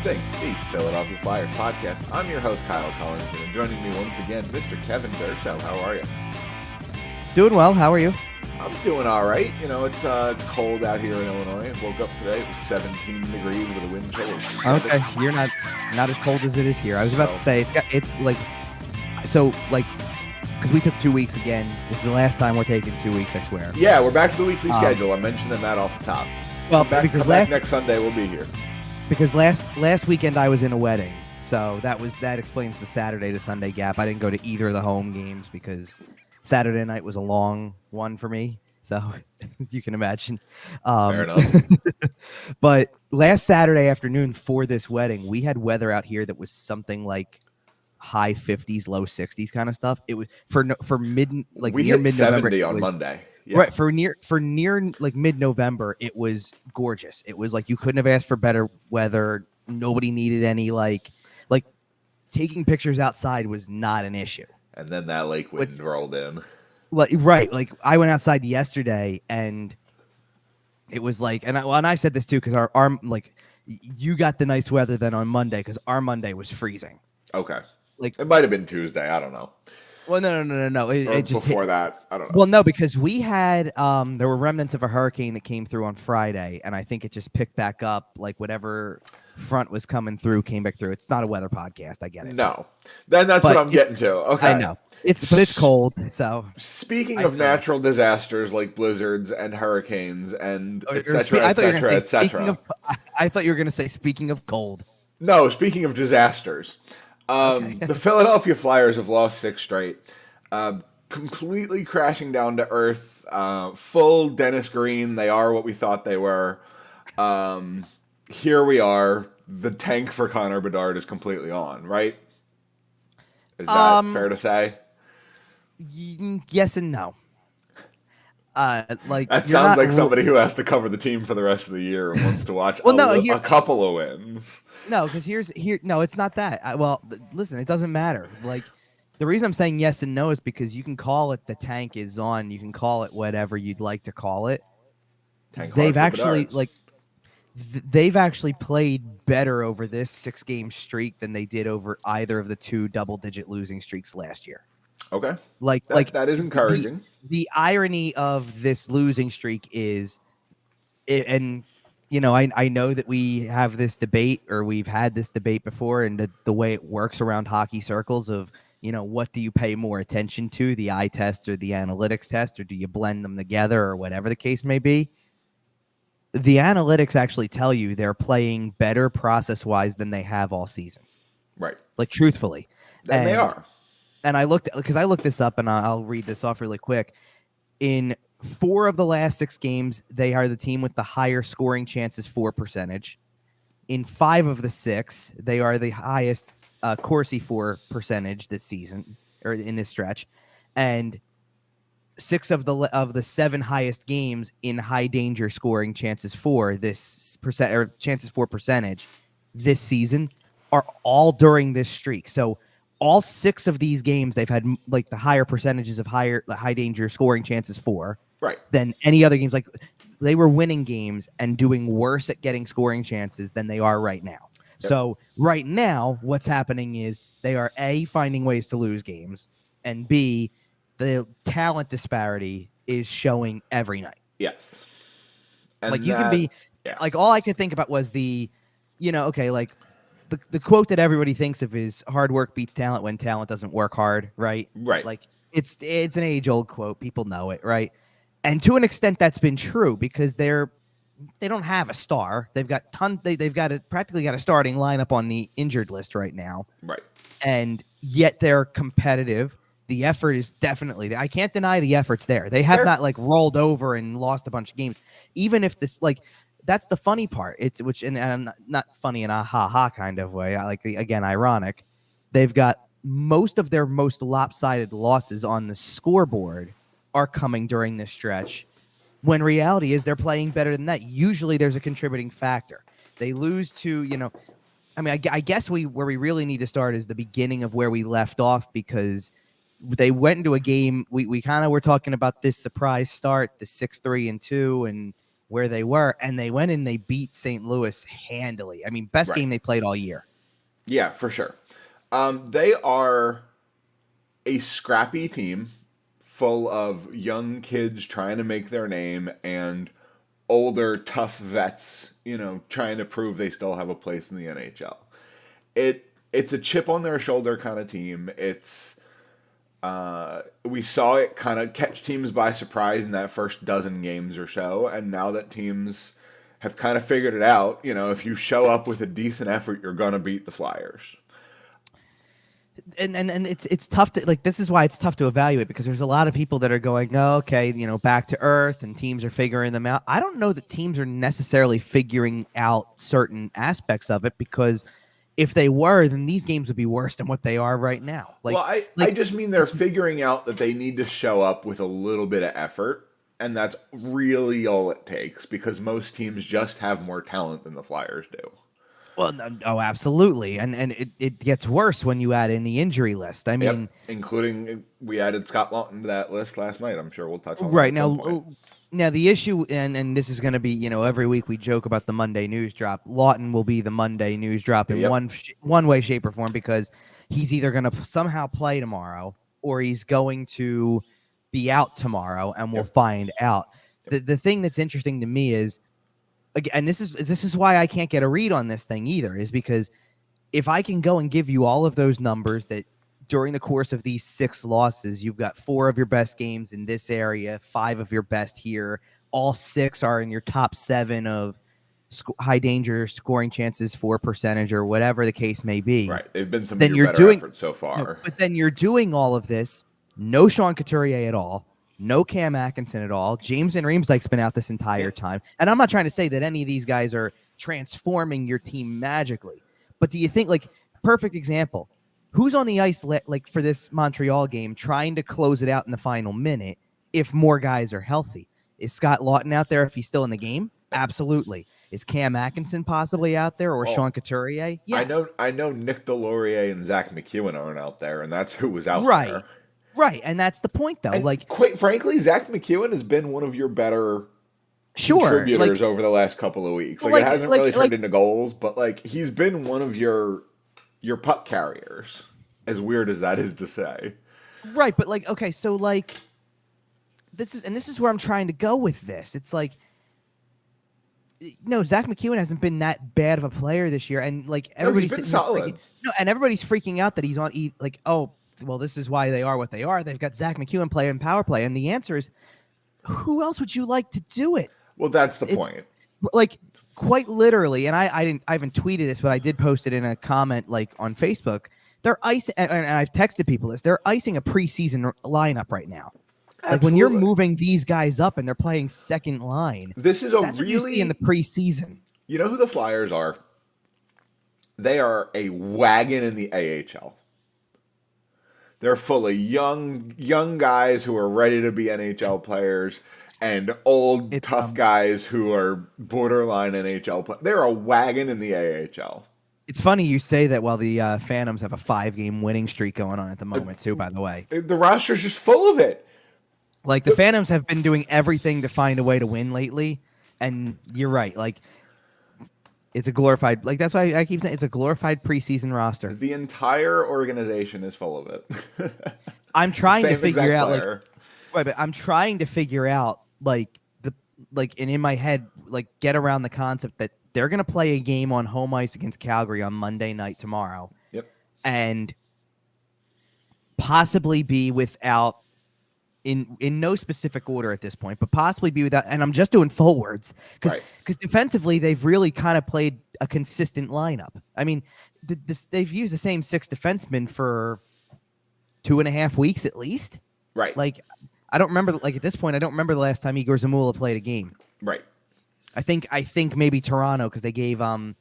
Think, the Philadelphia Flyers podcast. I'm your host, Kyle Collington, and joining me once again, Mr. Kevin Dershell. How are you? Doing well. How are you? I'm doing all right. You know, it's cold out here in Illinois. I woke up today, it was 17 degrees with a wind chill of 7. Okay, you're not as cold as it is here. I was about to say it's like because we took 2 weeks again. This is the last time we're taking 2 weeks. I swear. Yeah, we're back to the weekly schedule. I'm mentioning that off the top. Well, come back next Sunday, we'll be here. Because last weekend I was in a wedding, so that explains the Saturday to Sunday gap. I didn't go to either of the home games because Saturday night was a long one for me. So you can imagine. Fair enough. But last Saturday afternoon for this wedding, we had weather out here that was something like high 50s, low 60s kind of stuff. It was for mid we hit 70 on Monday. Yeah. Right, for near like mid-November, it was gorgeous. It was like you couldn't have asked for better weather. Nobody needed any like taking pictures outside was not an issue. And then that lake wind rolled in. Like I went outside yesterday and it was like, and I said this too because our like you got the nice weather then on Monday because our Monday was freezing. Okay, like it might have been Tuesday. I don't know. Well, no. It just before that, I don't know. Well, no, because we had there were remnants of a hurricane that came through on Friday, and I think it just picked back up. Like whatever front was coming through came back through. It's not a weather podcast. I get it. No, then that's what I'm getting to. Okay, I know it's cold. So speaking of natural disasters like blizzards and hurricanes and etc. I thought you were going to say speaking of cold. No, speaking of disasters. The Philadelphia Flyers have lost 6 straight, completely crashing down to earth, full Dennis Green. They are what we thought they were. Here we are. The tank for Connor Bedard is completely on, right? Is that fair to say? Yes and no. That sounds like somebody who has to cover the team for the rest of the year and wants to watch a couple of wins. No, because no, it's not that. Listen, it doesn't matter. Like, the reason I'm saying yes and no is because you can call it the tank is on. You can call it whatever you'd like to call it. They've actually played better over this 6-game streak than they did over either of the 2 double-digit losing streaks last year. Okay, that is encouraging. The irony of this losing streak is, and. You know, I know that we have this debate, or we've had this debate before, and the way it works around hockey circles of, you know, what do you pay more attention to, the eye test or the analytics test, or do you blend them together, or whatever the case may be? The analytics actually tell you they're playing better process-wise than they have all season. Right. Like, truthfully. And they are. And I looked this up, and I'll read this off really quick. In 4 of the last 6 games, they are the team with the higher scoring chances for percentage. In 5 of the 6, they are the highest Corsi for percentage this season, or in this stretch. And 6 of the 7 highest games in high danger scoring chances for this chances for percentage this season are all during this streak. So all 6 of these games, they've had like the higher percentages of high danger scoring chances for. Right. Than any other games. Like, they were winning games and doing worse at getting scoring chances than they are right now. Yep. So right now, what's happening is they are A, finding ways to lose games, and B, the talent disparity is showing every night. Yes. And like, you can be like, all I could think about was the quote that everybody thinks of is hard work beats talent when talent doesn't work hard, right? Right. Like, it's an age-old quote. People know it, right? And to an extent, that's been true because they don't have a star. They've got practically got a starting lineup on the injured list right now. Right. And yet they're competitive. The effort is definitely there. I can't deny the effort's there. They have not like rolled over and lost a bunch of games. Even if this that's the funny part. And I'm not funny in a ha-ha kind of way. I like again, ironic. They've got most of their most lopsided losses on the scoreboard are coming during this stretch, when reality is they're playing better than that. Usually there's a contributing factor. They lose to, I guess where we really need to start is the beginning of where we left off, because they went into a game. We kind of were talking about this surprise start, the 6-3-2, and where they were, and they went and they beat St. Louis handily. I mean, best Right. game they played all year. Yeah, for sure. They are a scrappy team full of young kids trying to make their name and older, tough vets, trying to prove they still have a place in the NHL. It's a chip on their shoulder kind of team. We saw it kind of catch teams by surprise in that first dozen games or so, and now that teams have kind of figured it out, if you show up with a decent effort, you're gonna beat the Flyers. And it's tough to like. This is why it's tough to evaluate, because there's a lot of people that are going, oh, okay, back to earth, and teams are figuring them out. I don't know that teams are necessarily figuring out certain aspects of it, because if they were, then these games would be worse than what they are right now. I just mean they're figuring out that they need to show up with a little bit of effort, and that's really all it takes, because most teams just have more talent than the Flyers do. Well, oh, absolutely, and it gets worse when you add in the injury list. I mean, including we added Scott Lawton to that list last night. I'm sure we'll touch on right that at some point. Now the issue, and this is going to be, every week we joke about the Monday news drop. Lawton will be the Monday news drop in one way, shape, or form, because he's either going to somehow play tomorrow or he's going to be out tomorrow, and we'll find out. The thing that's interesting to me is, again, this is why I can't get a read on this thing either, is because if I can go and give you all of those numbers that during the course of these 6 losses, you've got 4 of your best games in this area, 5 of your best here, all 6 are in your top 7 of high danger scoring chances for percentage or whatever the case may be. Right. They've been some of your better efforts so far. No, but then you're doing all of this, no Sean Couturier at all, no Cam Atkinson at all. James Van Riemsdyk's been out this entire time. And I'm not trying to say that any of these guys are transforming your team magically. But do you think, perfect example, who's on the ice for this Montreal game trying to close it out in the final minute if more guys are healthy? Is Scott Lawton out there if he's still in the game? Absolutely. Is Cam Atkinson possibly out there, or Sean Couturier? Yes. I know Nick Delorier and Zach McEwen aren't out there, and that's who was out there. Right, and that's the point, though. And quite frankly, Zach McEwen has been one of your better contributors over the last couple of weeks. It hasn't really turned into goals, but he's been one of your puck carriers. As weird as that is to say. Right, but okay, so this is where I'm trying to go with this. It's no, Zach McEwen hasn't been that bad of a player this year, and everybody's he's been solid. And everybody's freaking out that he's on well, this is why they are what they are. They've got Zach McEwen playing power play, and the answer is, who else would you like to do it? Well, that's the point. Quite literally, and I haven't tweeted this, but I did post it in a comment on Facebook. They're icing, and I've texted people this. They're icing a preseason lineup right now. When you're moving these guys up and they're playing second line, that's what you see in the preseason. You know who the Flyers are? They are a wagon in the AHL. They're full of young guys who are ready to be NHL players, and old tough guys who are borderline NHL players. They're a wagon in the AHL. It's funny you say that while the Phantoms have a 5-game winning streak going on at the moment, too, by the way. The roster's just full of it. The Phantoms have been doing everything to find a way to win lately, and you're right. It's a glorified, that's why I keep saying it's a glorified preseason roster. The entire organization is full of it. I'm trying to figure out, right, but I'm trying to figure out, and in my head, get around the concept that they're going to play a game on home ice against Calgary on Monday night tomorrow. Yep. And possibly be without, in no specific order at this point, but possibly be without, and I'm just doing forwards, because defensively they've really kind of played a consistent lineup. I mean, they've used the same 6 defensemen for 2.5 weeks at least. Right. I don't remember, at this point, I don't remember the last time Igor Zamula played a game. Right. I think maybe Toronto, because they gave or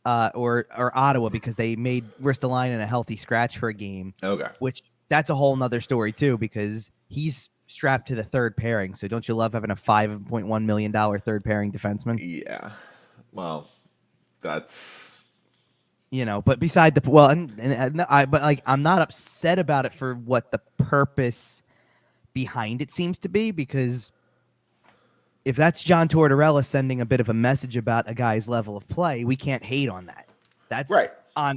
Ottawa, because they made Ristolainen a healthy scratch for a game. Okay. Which that's a whole nother story too, because he's strapped to the third pairing. So don't you love having a $5.1 million third pairing defenseman? Yeah. Well, that's but beside the I'm not upset about it for what the purpose behind it seems to be, because if that's John Tortorella sending a bit of a message about a guy's level of play, we can't hate on that. That's Right.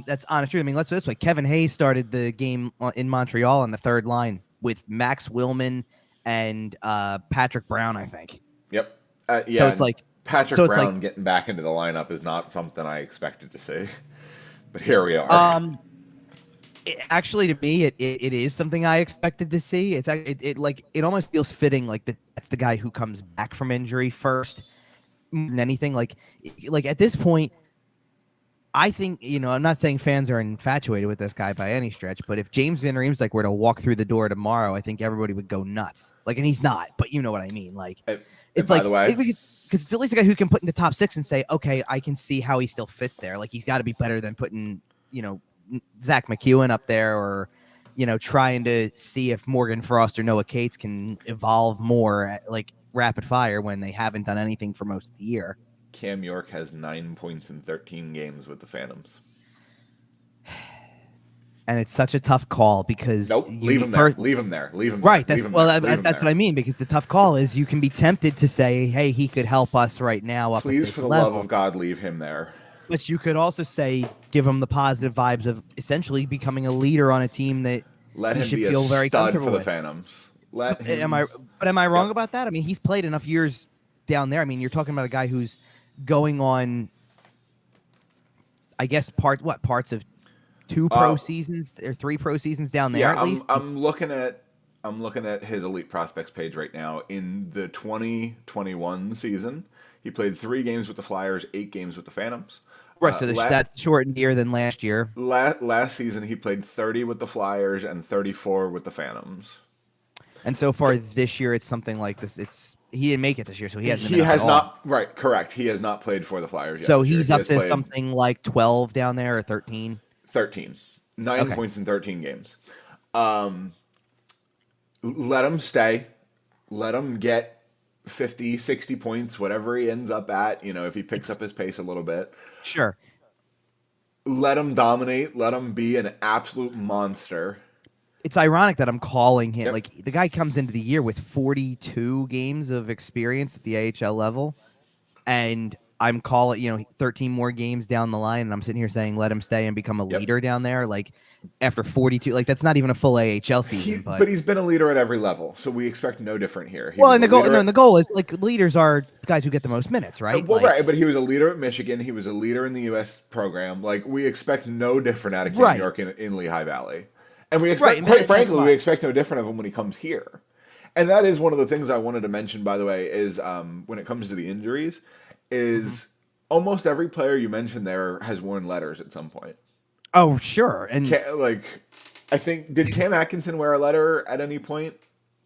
that's honest truth. I mean, let's put it this way: Kevin Hayes started the game in Montreal on the third line with Max Willman and Patrick Brown, I think. Yep. So Yeah, it's like, Patrick Brown getting back into the lineup is not something I expected to see, but here we are. Actually, to me, it is something I expected to see. It almost feels fitting, like that's the guy who comes back from injury first more than anything. Like at this point, I think, I'm not saying fans are infatuated with this guy by any stretch, but if James Van Riemsdyk were to walk through the door tomorrow, I think everybody would go nuts. Like, and he's not, but you know what I mean. Like, it's by like the way, because it's at least a guy who can put in the top 6 and say, okay, I can see how he still fits there. Like, he's got to be better than putting, Zach McEwen up there, or trying to see if Morgan Frost or Noah Cates can evolve more at, like, rapid fire when they haven't done anything for most of the year. Cam York has 9 points in 13 games with the Phantoms. And it's such a tough call because leave him there. Leave him there. Leave him there. Right. That's what I mean, because the tough call is you can be tempted to say, hey, he could help us right now up Please, at this for the level. love of God, leave him there. But you could also say, give him the positive vibes of essentially becoming a leader on a team that Let he him should be feel a very stud comfortable for the with. Phantoms. Let him. Am I wrong about that? I mean, he's played enough years down there. I mean, you're talking about a guy who's going on, I guess, parts of 2 pro seasons or 3 pro seasons down there. Yeah, at least. I'm looking at his elite prospects page right now. In the 2021 season, he played 3 games with the Flyers, 8 games with the Phantoms. Right, so that's shortened year than last year. Last season, he played 30 with the Flyers and 34 with the Phantoms. And so far this year, it's something like this. He didn't make it this year, so he hasn't. He has not. Right, correct. He has not played for the Flyers yet. So he's up to something like 12 down there, or 13. 13, 9 points in 13 games. Let him stay. Let him get 50, 60 points, whatever he ends up at. If he picks up his pace a little bit. Sure. Let him dominate. Let him be an absolute monster. It's ironic that I'm calling him. Yep. Like, the guy comes into the year with 42 games of experience at the AHL level, and I'm calling, 13 more games down the line, and I'm sitting here saying let him stay and become a leader down there. Like, after 42, like, that's not even a full AHL season. But he's been a leader at every level, so we expect no different here. And the goal is, like, leaders are guys who get the most minutes, right? Right, but he was a leader at Michigan. He was a leader in the U.S. program. Like, we expect no different out of Cam York in Lehigh Valley. And we expect, quite frankly, we expect no different of him when he comes here. And that is one of the things I wanted to mention, by the way, is when it comes to the injuries, is almost every player you mentioned there has worn letters at some point. Oh, sure. And I think, did Cam Atkinson wear a letter at any point?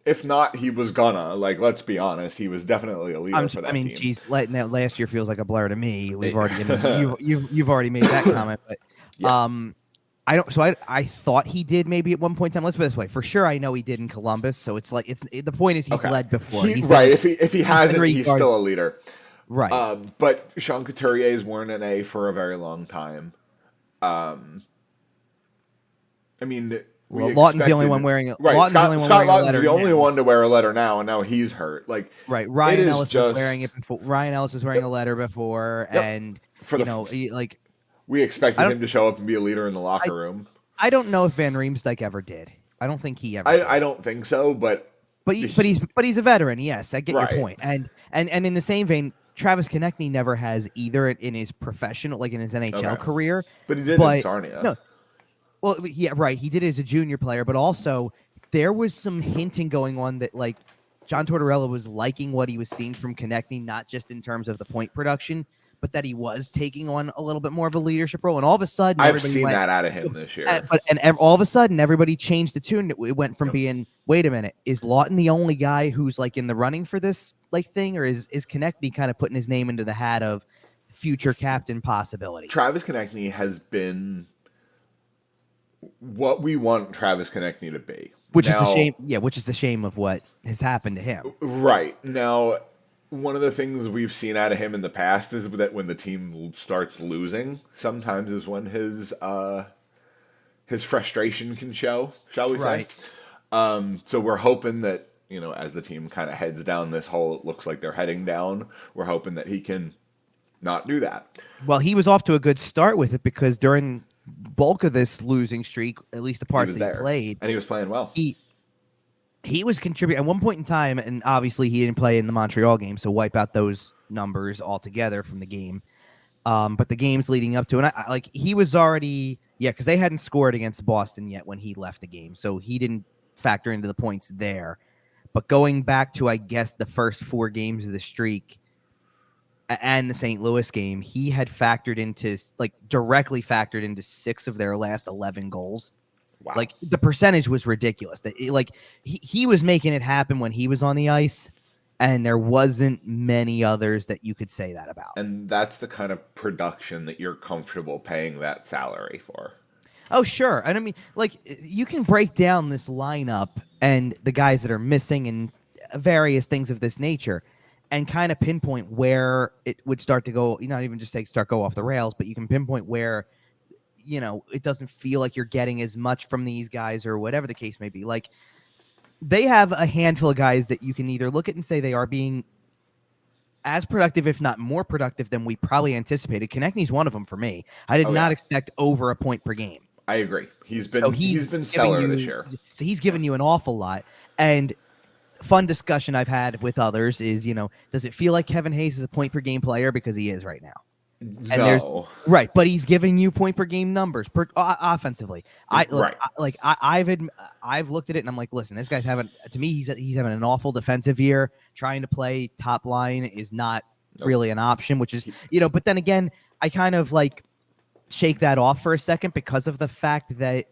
If not, he was gonna. Like, let's be honest, he was definitely a leader for that team. Geez, last year feels like a blur to me. We've already you've already made that comment, but I thought he did maybe at one point in time. Let's put it this way: for sure, I know he did in Columbus. So it's like the point is he's led before. If he hasn't, he's still a leader. Right. But Sean Couturier has worn an A for a very long time. I mean, Lawton's the only one wearing it. Right, Scott Lawton's the only one to wear a letter now, and now he's hurt. Like, right, Ryan Ellis was wearing it before. Ryan Ellis was wearing a letter before, and we expected him to show up and be a leader in the locker room. I don't know if Van Riemsdyk ever did. I don't think he ever. I don't think so, but he's a veteran. Yes, I get your point. And in the same vein, Travis Konechny never has either in his professional, like in his NHL career. But he did in Sarnia. No. Well, yeah, right. He did it as a junior player, but also there was some hinting going on that, like, John Tortorella was liking what he was seeing from Konechny, not just in terms of the point production, but that he was taking on a little bit more of a leadership role. And all of a sudden, I've seen that out of him this year. All of a sudden, everybody changed the tune. It went from being, wait a minute, is Lawton the only guy who's, like, in the running for this, like, thing, or is Konechny kind of putting his name into the hat of future captain possibility? Travis Konechny has been what we want Travis Konechny to be. Which is the shame. Yeah, which is the shame of what has happened to him. Right. Now, one of the things we've seen out of him in the past is that when the team starts losing, sometimes is when his frustration can show, shall we say. So we're hoping that as the team kind of heads down this hole, it looks like they're heading down. We're hoping that he can not do that. Well, he was off to a good start with it because during bulk of this losing streak, at least the He parts was that he there, played, and he was playing well. He was contributing at one point in time, and obviously he didn't play in the Montreal game, so wipe out those numbers altogether from the game. But the games leading up to it, he was already because they hadn't scored against Boston yet when he left the game, so he didn't factor into the points there. But going back to I guess the first 4 games of the streak and the St. Louis game, he had directly factored into 6 of their last 11 goals. Wow. Like the percentage was ridiculous. He was making it happen when he was on the ice, and there wasn't many others that you could say that about. And that's the kind of production that you're comfortable paying that salary for. Oh, sure. And I mean, you can break down this lineup and the guys that are missing and various things of this nature and kind of pinpoint where it would start to go, not even just go off the rails, but you can pinpoint where it doesn't feel like you're getting as much from these guys or whatever the case may be. Like, they have a handful of guys that you can either look at and say they are being as productive, if not more productive than we probably anticipated. Konechny's one of them for me. I did not expect over a point per game. I agree. He's been stellar this year. So he's given you an awful lot. And fun discussion I've had with others is, does it feel like Kevin Hayes is a point per game player? Because he is right now. No. Right, but he's giving you point per game numbers offensively. I've looked at it and I'm like, listen, this guy's having he's having an awful defensive year. Trying to play top line is not really an option, which is But then again, I kind of shake that off for a second because of the fact that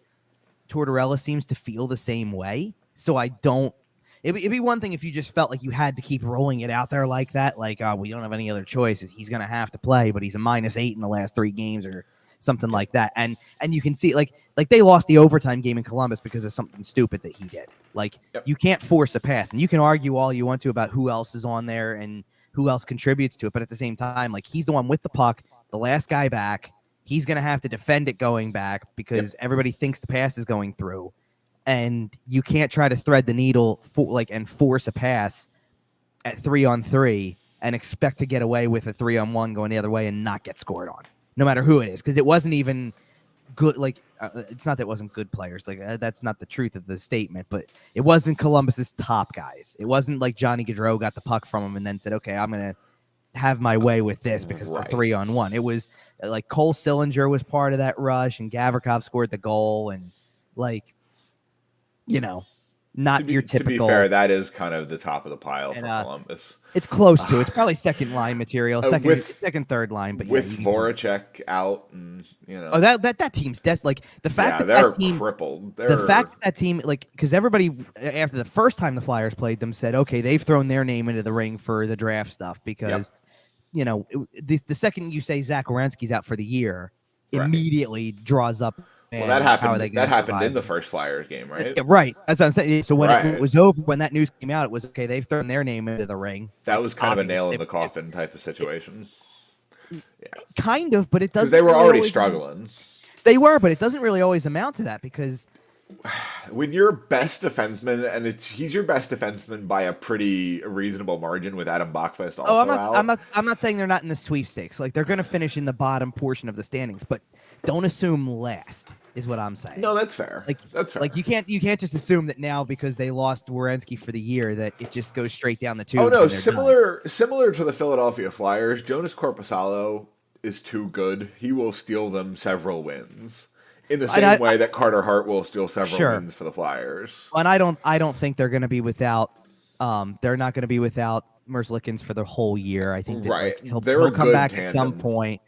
Tortorella seems to feel the same way. So I don't. It'd be one thing if you just felt like you had to keep rolling it out there like that, we don't have any other choice. He's going to have to play, but he's a -8 in the last 3 games or something like that. And you can see like they lost the overtime game in Columbus because of something stupid that he did. You can't force a pass, and you can argue all you want to about who else is on there and who else contributes to it. But at the same time, he's the one with the puck, the last guy back. He's going to have to defend it going back because everybody thinks the pass is going through. And you can't try to thread the needle and force a pass at 3-on-3 and expect to get away with a 3-on-1 going the other way and not get scored on, no matter who it is. Because it wasn't even good. It's not that it wasn't good players. That's not the truth of the statement. But it wasn't Columbus's top guys. It wasn't like Johnny Gaudreau got the puck from him and then said, "Okay, I'm gonna have my way with this because it's a 3-on-1." It was Cole Sillinger was part of that rush, and Gavrikov scored the goal, and not your typical. To be fair, that is kind of the top of the pile for Columbus. It's close to. It's probably second line material, second, third line. But with Voracek out, and that team's the fact that they're that team crippled. The fact that team because everybody after the first time the Flyers played them said, okay, they've thrown their name into the ring for the draft stuff because the second you say Zach Werenski's out for the year, immediately draws up. Well, that happened in the first Flyers game, right? Yeah, right. That's what I'm saying. So when it was over, when that news came out, it was okay. They've thrown their name into the ring. That was kind of a nail in the coffin type of situation. Kind of, but it doesn't. Because they were already struggling. They were, but it doesn't really always amount to that because when your best defenseman, and he's your best defenseman by a pretty reasonable margin with Adam Bachfest also out. I'm not saying they're not in the sweepstakes. They're going to finish in the bottom portion of the standings, but don't assume last is what I'm saying. No, that's fair. That's fair. You can't just assume that now because they lost Werenski for the year that it just goes straight down the tube. Oh no, similar to the Philadelphia Flyers, Jonas Corposalo is too good. He will steal them several wins. In the same way that Carter Hart will steal several wins for the Flyers. And I don't think they're going to be without they're not going to be without Merzlikins for the whole year. I think that, he'll come back at some point.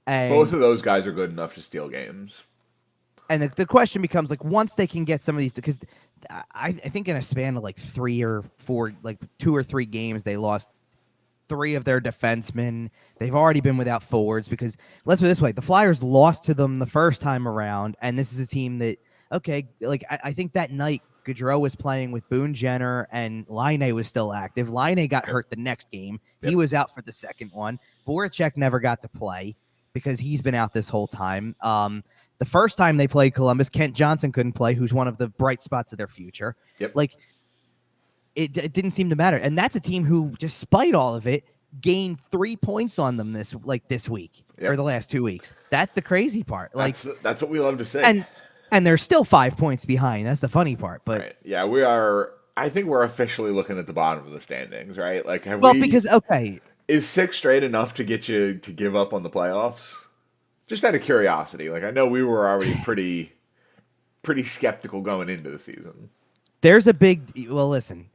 And both of those guys are good enough to steal games. And the question becomes once they can get some of these, because I think in a span of 3 or 4, 2 or 3 games, they lost 3 of their defensemen. They've already been without forwards because let's put it this way: the Flyers lost to them the first time around, and this is a team that I think that night Gaudreau was playing with Boone Jenner and Laine was still active. Laine got hurt the next game; he was out for the second one. Voracek never got to play because he's been out this whole time. The first time they played Columbus, Kent Johnson couldn't play, who's one of the bright spots of their future. Yep. it didn't seem to matter. And that's a team who, despite all of it, gained 3 points on them this week or the last 2 weeks. That's the crazy part. Like that's what we love to say. And they're still 5 points behind. That's the funny part. But right. Yeah, we are. I think we're officially looking at the bottom of the standings, right? Like, because is 6 straight enough to get you to give up on the playoffs? Just out of curiosity, like I know we were already pretty skeptical going into the season. There's a big listen.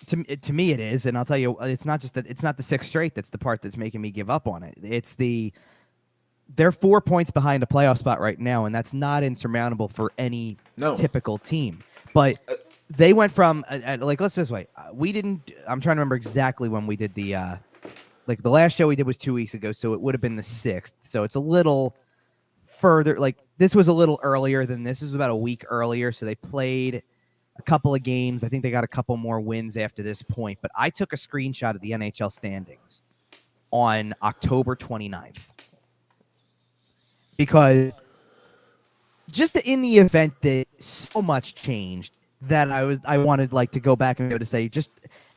To me it is, and I'll tell you, it's not the 6 straight that's the part that's making me give up on it. It's they're 4 points behind a playoff spot right now, and that's not insurmountable for any typical team. But they went from like, let's this way. We didn't. I'm trying to remember exactly when we did the like the last show we did was 2 weeks ago, so it would have been the 6th. So it's a little further. Like this was a little earlier than this. This was about a week earlier. So they played a couple of games. I think they got a couple more wins after this point. But I took a screenshot of the NHL standings on October 29th because just in the event that so much changed that I wanted like to go back and be able to say, just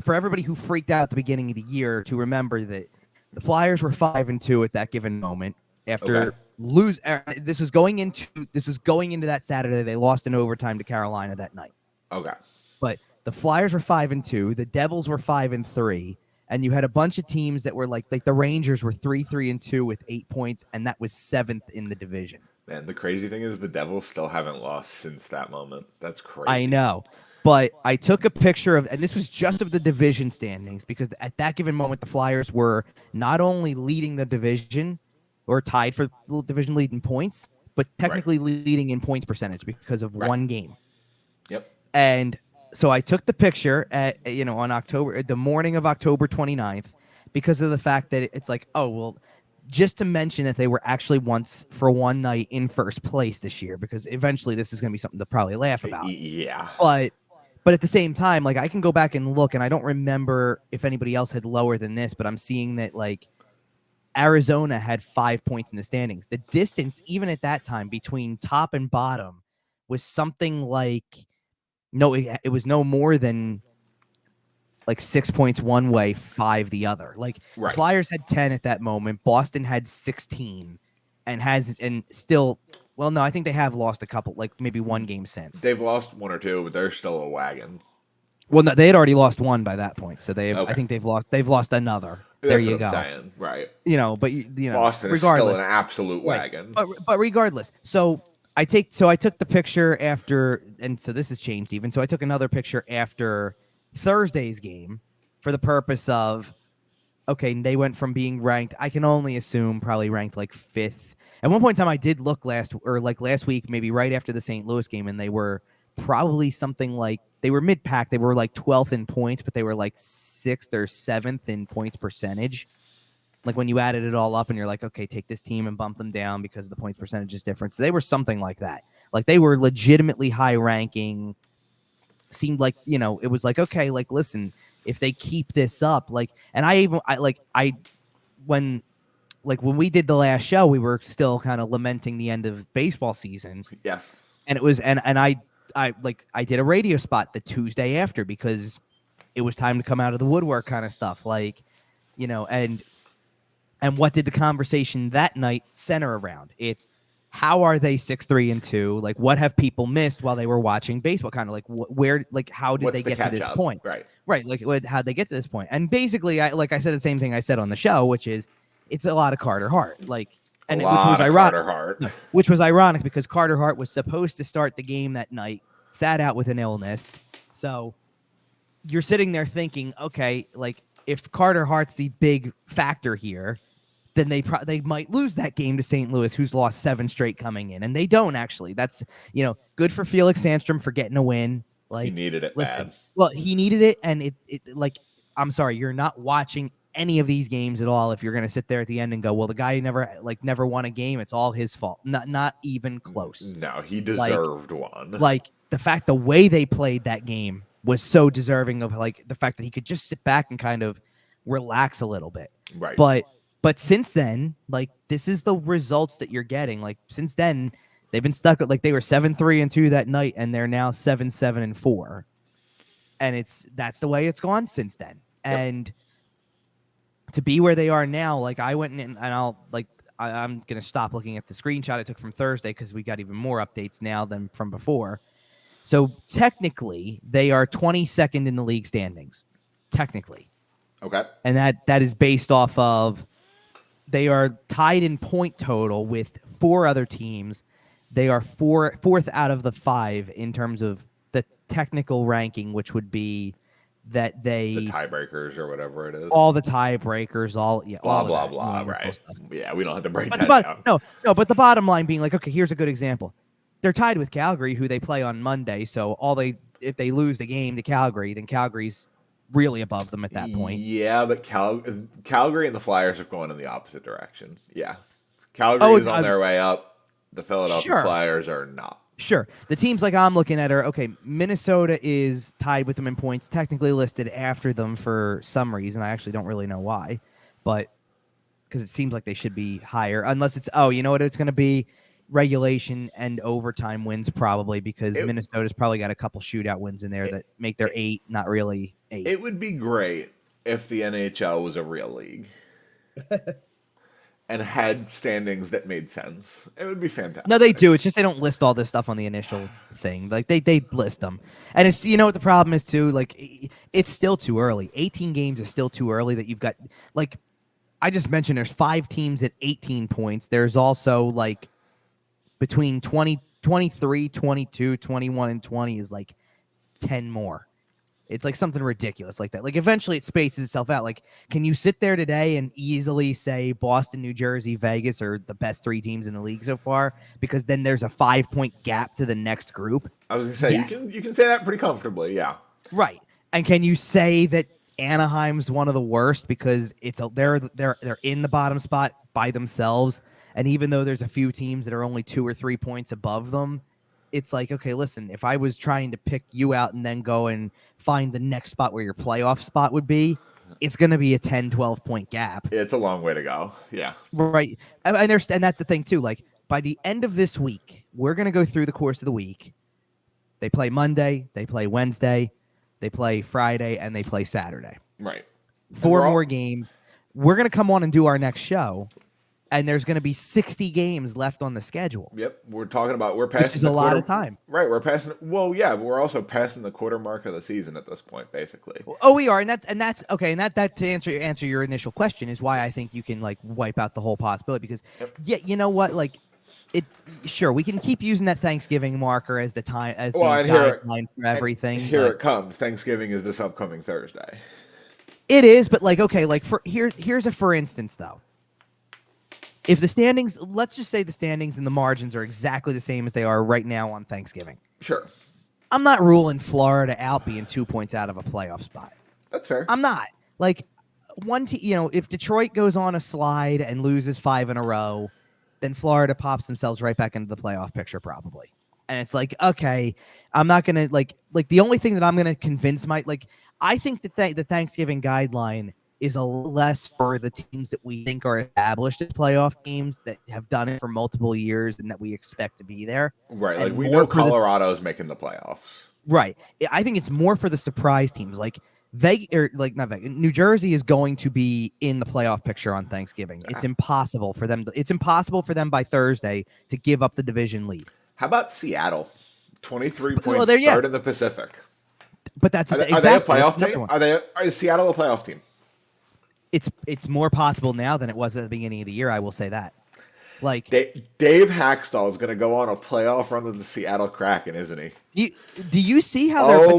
for everybody who freaked out at the beginning of the year, to remember that the Flyers were 5-2 at that given moment after this was going into that Saturday. They lost in overtime to Carolina that night. Okay. But the Flyers were 5-2, the Devils were 5-3, and you had a bunch of teams that were like the Rangers were 3-2 with 8 points, and that was 7th in the division. Man, the crazy thing is the Devils still haven't lost since that moment. That's crazy. I know. But I took a picture of, and this was just of the division standings, because at that given moment, the Flyers were not only leading the division or tied for the division lead in points, but technically leading in points percentage because of one game. Yep. And so I took the picture at, on the morning of October 29th, because of the fact that it's like, oh, well, just to mention that they were actually once for one night in first place this year, because eventually this is going to be something to probably laugh about. Yeah. But at the same time, like I can go back and look, and I don't remember if anybody else had lower than this, but I'm seeing that like Arizona had 5 points in the standings. The distance, even at that time, between top and bottom was something like it was no more than like 6 points one way, 5 the other. Like the Flyers had 10 at that moment. Boston had 16 and still. Well, no, I think they have lost a couple, like maybe one game since. They've lost one or two, but they're still a wagon. Well, no, they had already lost one by that point, so I think they've lost another. There you go. Saying. Right. But Boston is still an absolute wagon. But regardless, so I took the picture after, and so this has changed even. So I took another picture after Thursday's game for the purpose of, okay, they went from being ranked, I can only assume probably ranked like 5th. At one point in time, I did look last week, maybe right after the St. Louis game, and they were probably something like, they were mid-pack. They were like 12th in points, but they were like 6th or 7th in points percentage. Like when you added it all up and you're like, okay, take this team and bump them down because the points percentage is different. So they were something like that. Like they were legitimately high ranking. Seemed like, it was like, okay, like, listen, if they keep this up, like, and when we did the last show, we were still kind of lamenting the end of baseball season. Yes. And it was, and I did a radio spot the Tuesday after because it was time to come out of the woodwork kind of stuff. Like, and what did the conversation that night center around? It's how are they 6-3-2? Like, what have people missed while they were watching baseball? Kind of like how did they get to this point? Right. Like, how'd they get to this point? And basically, I said the same thing I said on the show, which is, it's a lot of Carter Hart, which was ironic. Which was ironic because Carter Hart was supposed to start the game that night, sat out with an illness. So you're sitting there thinking, okay, like if Carter Hart's the big factor here, then they might lose that game to St. Louis, who's lost 7 straight coming in, and they don't actually. That's good for Felix Sandstrom for getting a win. Like he needed it bad. Well, he needed it, and it like I'm sorry, you're not watching any of these games at all if you're going to sit there at the end and go, well, the guy never won a game, it's all his fault. Not even close. No, he deserved one. Like the way they played that game was so deserving of like the fact that he could just sit back and kind of relax a little bit. Right. But since then, like this is the results that you're getting. Like since then, they've been stuck at like they were 7-3-2 that night, and they're now 7-7-4. and that's the way it's gone since then. And to be where they are now, like I went in and I'm gonna stop looking at the screenshot I took from Thursday because we got even more updates now than from before. So technically, they are 22nd in the league standings. Technically, Okay. and that is based off of they are tied in point total with 4 other teams. They are fourth out of the 5 in terms of the technical ranking, which would be that The tiebreakers or whatever it is. all the tiebreakers, Blah, all blah, of that blah. Right. stuff. Yeah, we don't have to break But that down. no, but the bottom line being like, okay, here's a good example. They're tied with Calgary, who they play on Monday. So if they lose the game to Calgary, then Calgary's really above them at that point. Yeah, but Calgary and the Flyers are going in the opposite direction. Yeah. Calgary is on their way up. The Philadelphia Flyers are not. Sure. The teams like I'm looking at are, okay, Minnesota is tied with them in points, technically listed after them for some reason. I actually don't really know why, but because it seems like they should be higher, unless it's, you know what it's going to be? Regulation and overtime wins probably, because Minnesota's probably got a couple shootout wins in there that make their 8 not really 8. It would be great if the NHL was a real league. And had standings that made sense. It would be fantastic. No, they do. It's just they don't list all this stuff on the initial thing. Like they list them, and it's, you know what the problem is too. Like it's still too early. 18 games is still too early. That you've got, like I just mentioned, there's 5 teams at 18 points. There's also like between 20, 23, 22, 21, and 20 is like 10 more. It's like something ridiculous like that. Like eventually it spaces itself out. Like, can you sit there today and easily say Boston, New Jersey, Vegas are the best 3 teams in the league so far? Because then there's a 5-point gap to the next group. I was gonna say you can say that pretty comfortably, yeah. Right. And can you say that Anaheim's one of the worst because they're in the bottom spot by themselves, and even though there's a few teams that are only 2 or 3 points above them, it's like, okay, listen, if I was trying to pick you out and then go and find the next spot where your playoff spot would be, it's going to be a 10, 12-point gap. It's a long way to go. Yeah. Right. And that's the thing, too. Like, by the end of this week, we're going to go through the course of the week. They play Monday, they play Wednesday, they play Friday, and they play Saturday. Right. 4 more games. We're going to come on and do our next show, and there's going to be 60 games left on the schedule. Yep, we're passing, which is a lot of time. Right, we're passing. Well, yeah, but we're also passing the quarter mark of the season at this point, basically. Oh, we are, and that's okay. And that to answer your initial question is why I think you can like wipe out the whole possibility, because you know what, like sure, we can keep using that Thanksgiving marker as the time as the guideline for everything. Here it comes. Thanksgiving is this upcoming Thursday. It is, but like okay, like here's a for instance though. If the standings, let's just say the standings and the margins are exactly the same as they are right now on Thanksgiving. Sure. I'm not ruling Florida out being 2 points out of a playoff spot. That's fair. I'm not. Like, if Detroit goes on a slide and loses 5 in a row, then Florida pops themselves right back into the playoff picture probably. And it's like, okay, I'm not going to, like the only thing that I'm going to convince I think that the Thanksgiving guideline is a less for the teams that we think are established as playoff teams that have done it for multiple years and that we expect to be there. Right, like we know Colorado's making the playoffs. Right. I think it's more for the surprise teams. Like New Jersey is going to be in the playoff picture on Thanksgiving. It's impossible for them. It's impossible for them by Thursday to give up the division lead. How about Seattle? 23 points, third in the Pacific. But that's are they a playoff team? Is Seattle a playoff team? It's more possible now than it was at the beginning of the year. I will say that. Like Dave Hackstall is going to go on a playoff run with the Seattle Kraken, isn't he? Do you see how?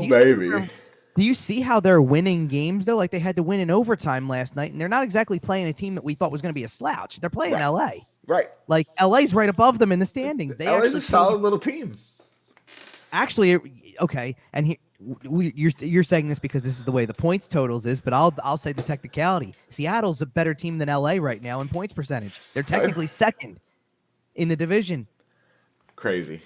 Do you see how they're winning games though? Like they had to win in overtime last night, and they're not exactly playing a team that we thought was going to be a slouch. They're playing LA. Right. Like LA's right above them in the standings. LA's a solid little team. Actually, okay, and you're saying this because this is the way the points totals is, but I'll say the technicality. Seattle's a better team than LA right now in points percentage. They're technically second in the division. Crazy.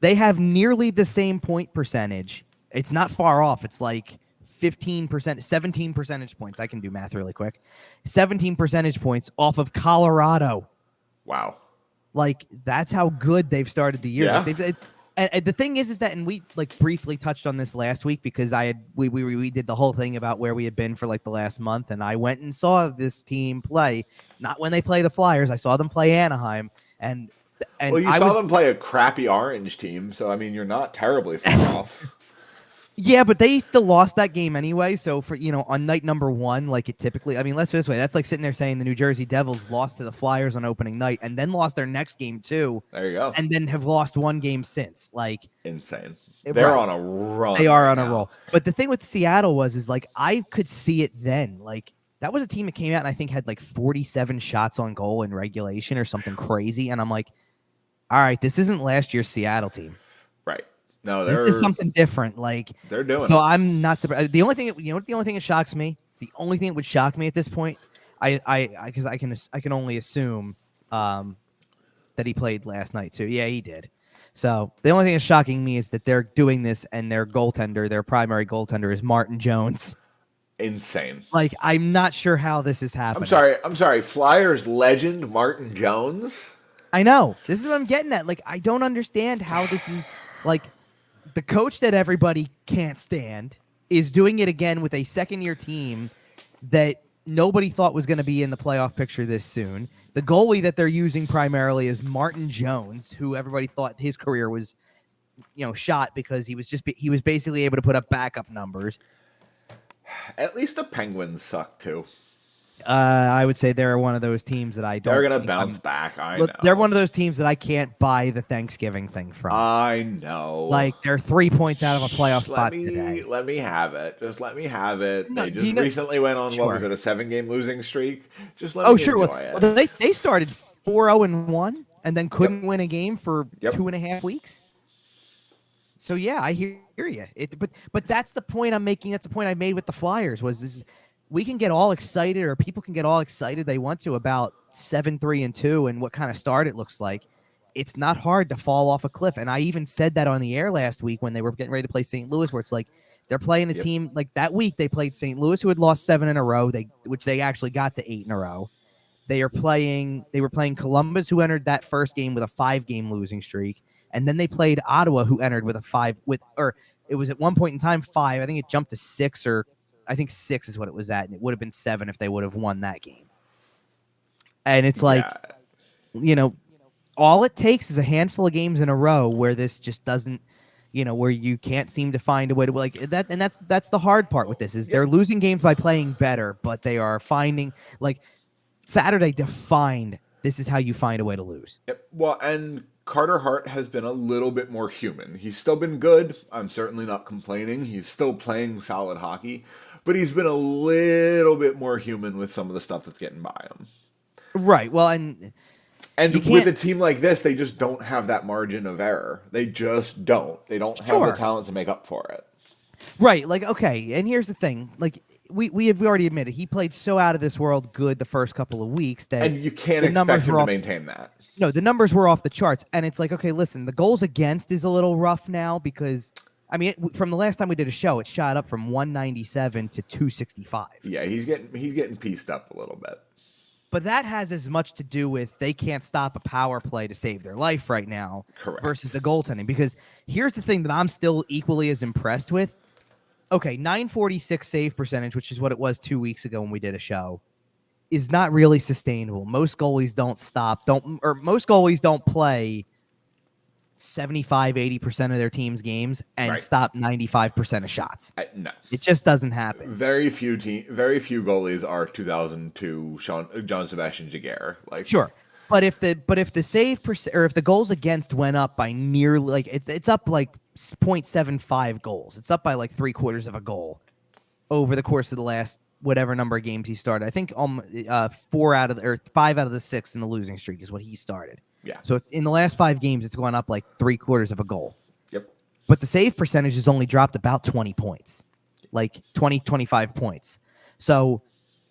They have nearly the same point percentage. It's not far off. It's like 15%, 17 percentage points. I can do math really quick. 17 percentage points off of Colorado. Wow. Like that's how good they've started the year. Yeah. Like And the thing is that, and we like briefly touched on this last week because we did the whole thing about where we had been for like the last month, and I went and saw this team play. Not when they play the Flyers, I saw them play Anaheim, and Well, you I saw was them play a crappy Orange team, so I mean, you're not terribly far off. yeah, but they still lost that game anyway. So for on night number one, like it typically, I mean, let's put it this way, that's like sitting there saying the New Jersey Devils lost to the Flyers on opening night and then lost their next game too, There you go. and then have lost one game since. Like Insane. They're right. on a run. They are right on a now. roll. But the thing with Seattle is like I could see it then. Like that was a team that came out and I think had like 47 shots on goal in regulation or something crazy. And I'm like, all right, this isn't last year's Seattle team. Right. No, this is something different. Like they're doing. So it. I'm not surprised. The only thing, the only thing that shocks me, the only thing that would shock me at this point, because I can only assume, that he played last night too. Yeah, he did. So the only thing that's shocking me is that they're doing this and their goaltender, their primary goaltender, is Martin Jones. Insane. Like I'm not sure how this is happening. I'm sorry. Flyers legend Martin Jones. I know. This is what I'm getting at. Like I don't understand how this is like. The coach that everybody can't stand is doing it again with a second-year team that nobody thought was going to be in the playoff picture this soon. The goalie that they're using primarily is Martin Jones, who everybody thought his career was, shot because he was basically able to put up backup numbers. At least the Penguins suck too. I would say they're one of those teams that I don't. They're gonna bounce back. I know. They're one of those teams that I can't buy the Thanksgiving thing from. I know. Like they're 3 points out of a playoff spot today. Let me have it. Just let me have it. No, they just recently went on sure. what was it, a 7-game losing streak? Just let me enjoy it. Well, they started 4-0-1 and then couldn't win a game for 2.5 weeks. So yeah, I hear you. But that's the point I'm making. That's the point I made with the Flyers was this. We can get all excited, or people can get all excited they want to about 7-3-2 and what kind of start it looks like. It's not hard to fall off a cliff. And I even said that on the air last week when they were getting ready to play St. Louis, where it's like they're playing a team like that week. They played St. Louis, who had lost 7 in a row, which they actually got to 8 in a row. They were playing Columbus, who entered that first game with a 5-game losing streak. And then they played Ottawa, who entered with a 5 or it was at one point in time 5. I think it jumped to 6 or I think 6 is what it was at, and it would have been 7 if they would have won that game. And it's like, all it takes is a handful of games in a row where this just doesn't, where you can't seem to find a way to like that. And that's the hard part with this is they're losing games by playing better, but they are finding like Saturday defined. This is how you find a way to lose. Yep. Well, and Carter Hart has been a little bit more human. He's still been good. I'm certainly not complaining. He's still playing solid hockey, but he's been a little bit more human with some of the stuff that's getting by him. Right. Well, and with a team like this, they just don't have that margin of error. They just don't. They don't have the talent to make up for it. Right. Like, okay. And here's the thing. Like, we have already admitted he played so out of this world good the first couple of weeks that and you can't expect him to maintain that. No, the numbers were off the charts, and it's like, okay, listen, the goals against is a little rough now because, I mean, from the last time we did a show, it shot up from 197 to 265. Yeah, he's getting pieced up a little bit. But that has as much to do with they can't stop a power play to save their life right now. Correct. Versus the goaltending. Because here's the thing that I'm still equally as impressed with. Okay, 946 save percentage, which is what it was 2 weeks ago when we did a show, is not really sustainable. Most goalies most goalies don't play 75-80% of their team's games and stop 95% of shots. No, it just doesn't happen. Very few goalies are 2002 John Sebastian Jaguar. Like sure, but if the save or if the goals against went up by nearly like it's up like 0.75 goals. It's up by like 3/4 of a goal over the course of the last whatever number of games he started. I think 5 out of the 6 in the losing streak is what he started. Yeah. So in the last 5 games, it's gone up like 3/4 of a goal. Yep. But the save percentage has only dropped about 20 points, like 20, 25 points. So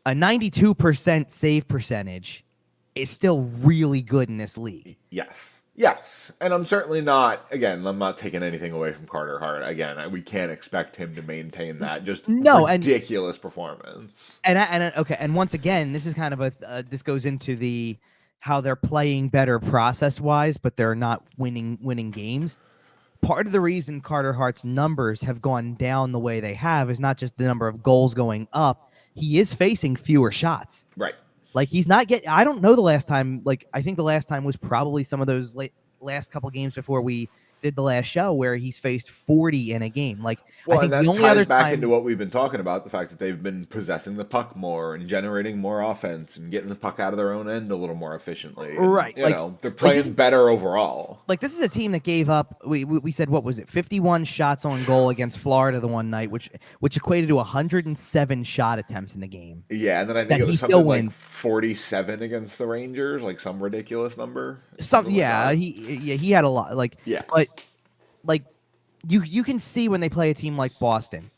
a 92% save percentage is still really good in this league. Yes. And I'm certainly not, again, I'm not taking anything away from Carter Hart. Again, we can't expect him to maintain that just ridiculous performance. And once again, this is kind of this goes into how they're playing better process-wise, but they're not winning games. part of the reason Carter Hart's numbers have gone down the way they have is not just the number of goals going up. He is facing fewer shots. Right. Like he's not getting. I don't know the last time. Like I think the last time was probably some of those last couple games before we did the last show where he's faced 40 in a game. Like well, I think and the that only other ties back time into what we've been talking about, the fact that they've been possessing the puck more and generating more offense and getting the puck out of their own end a little more efficiently. And, right, you know, they're playing better overall. Like this is a team that gave up. We said what was it? 51 shots on goal against Florida the one night, which equated to 107 shot attempts in the game. Yeah, and then I think it was something like 47 against the Rangers, like some ridiculous number. He had a lot. But like you can see when they play a team like Boston,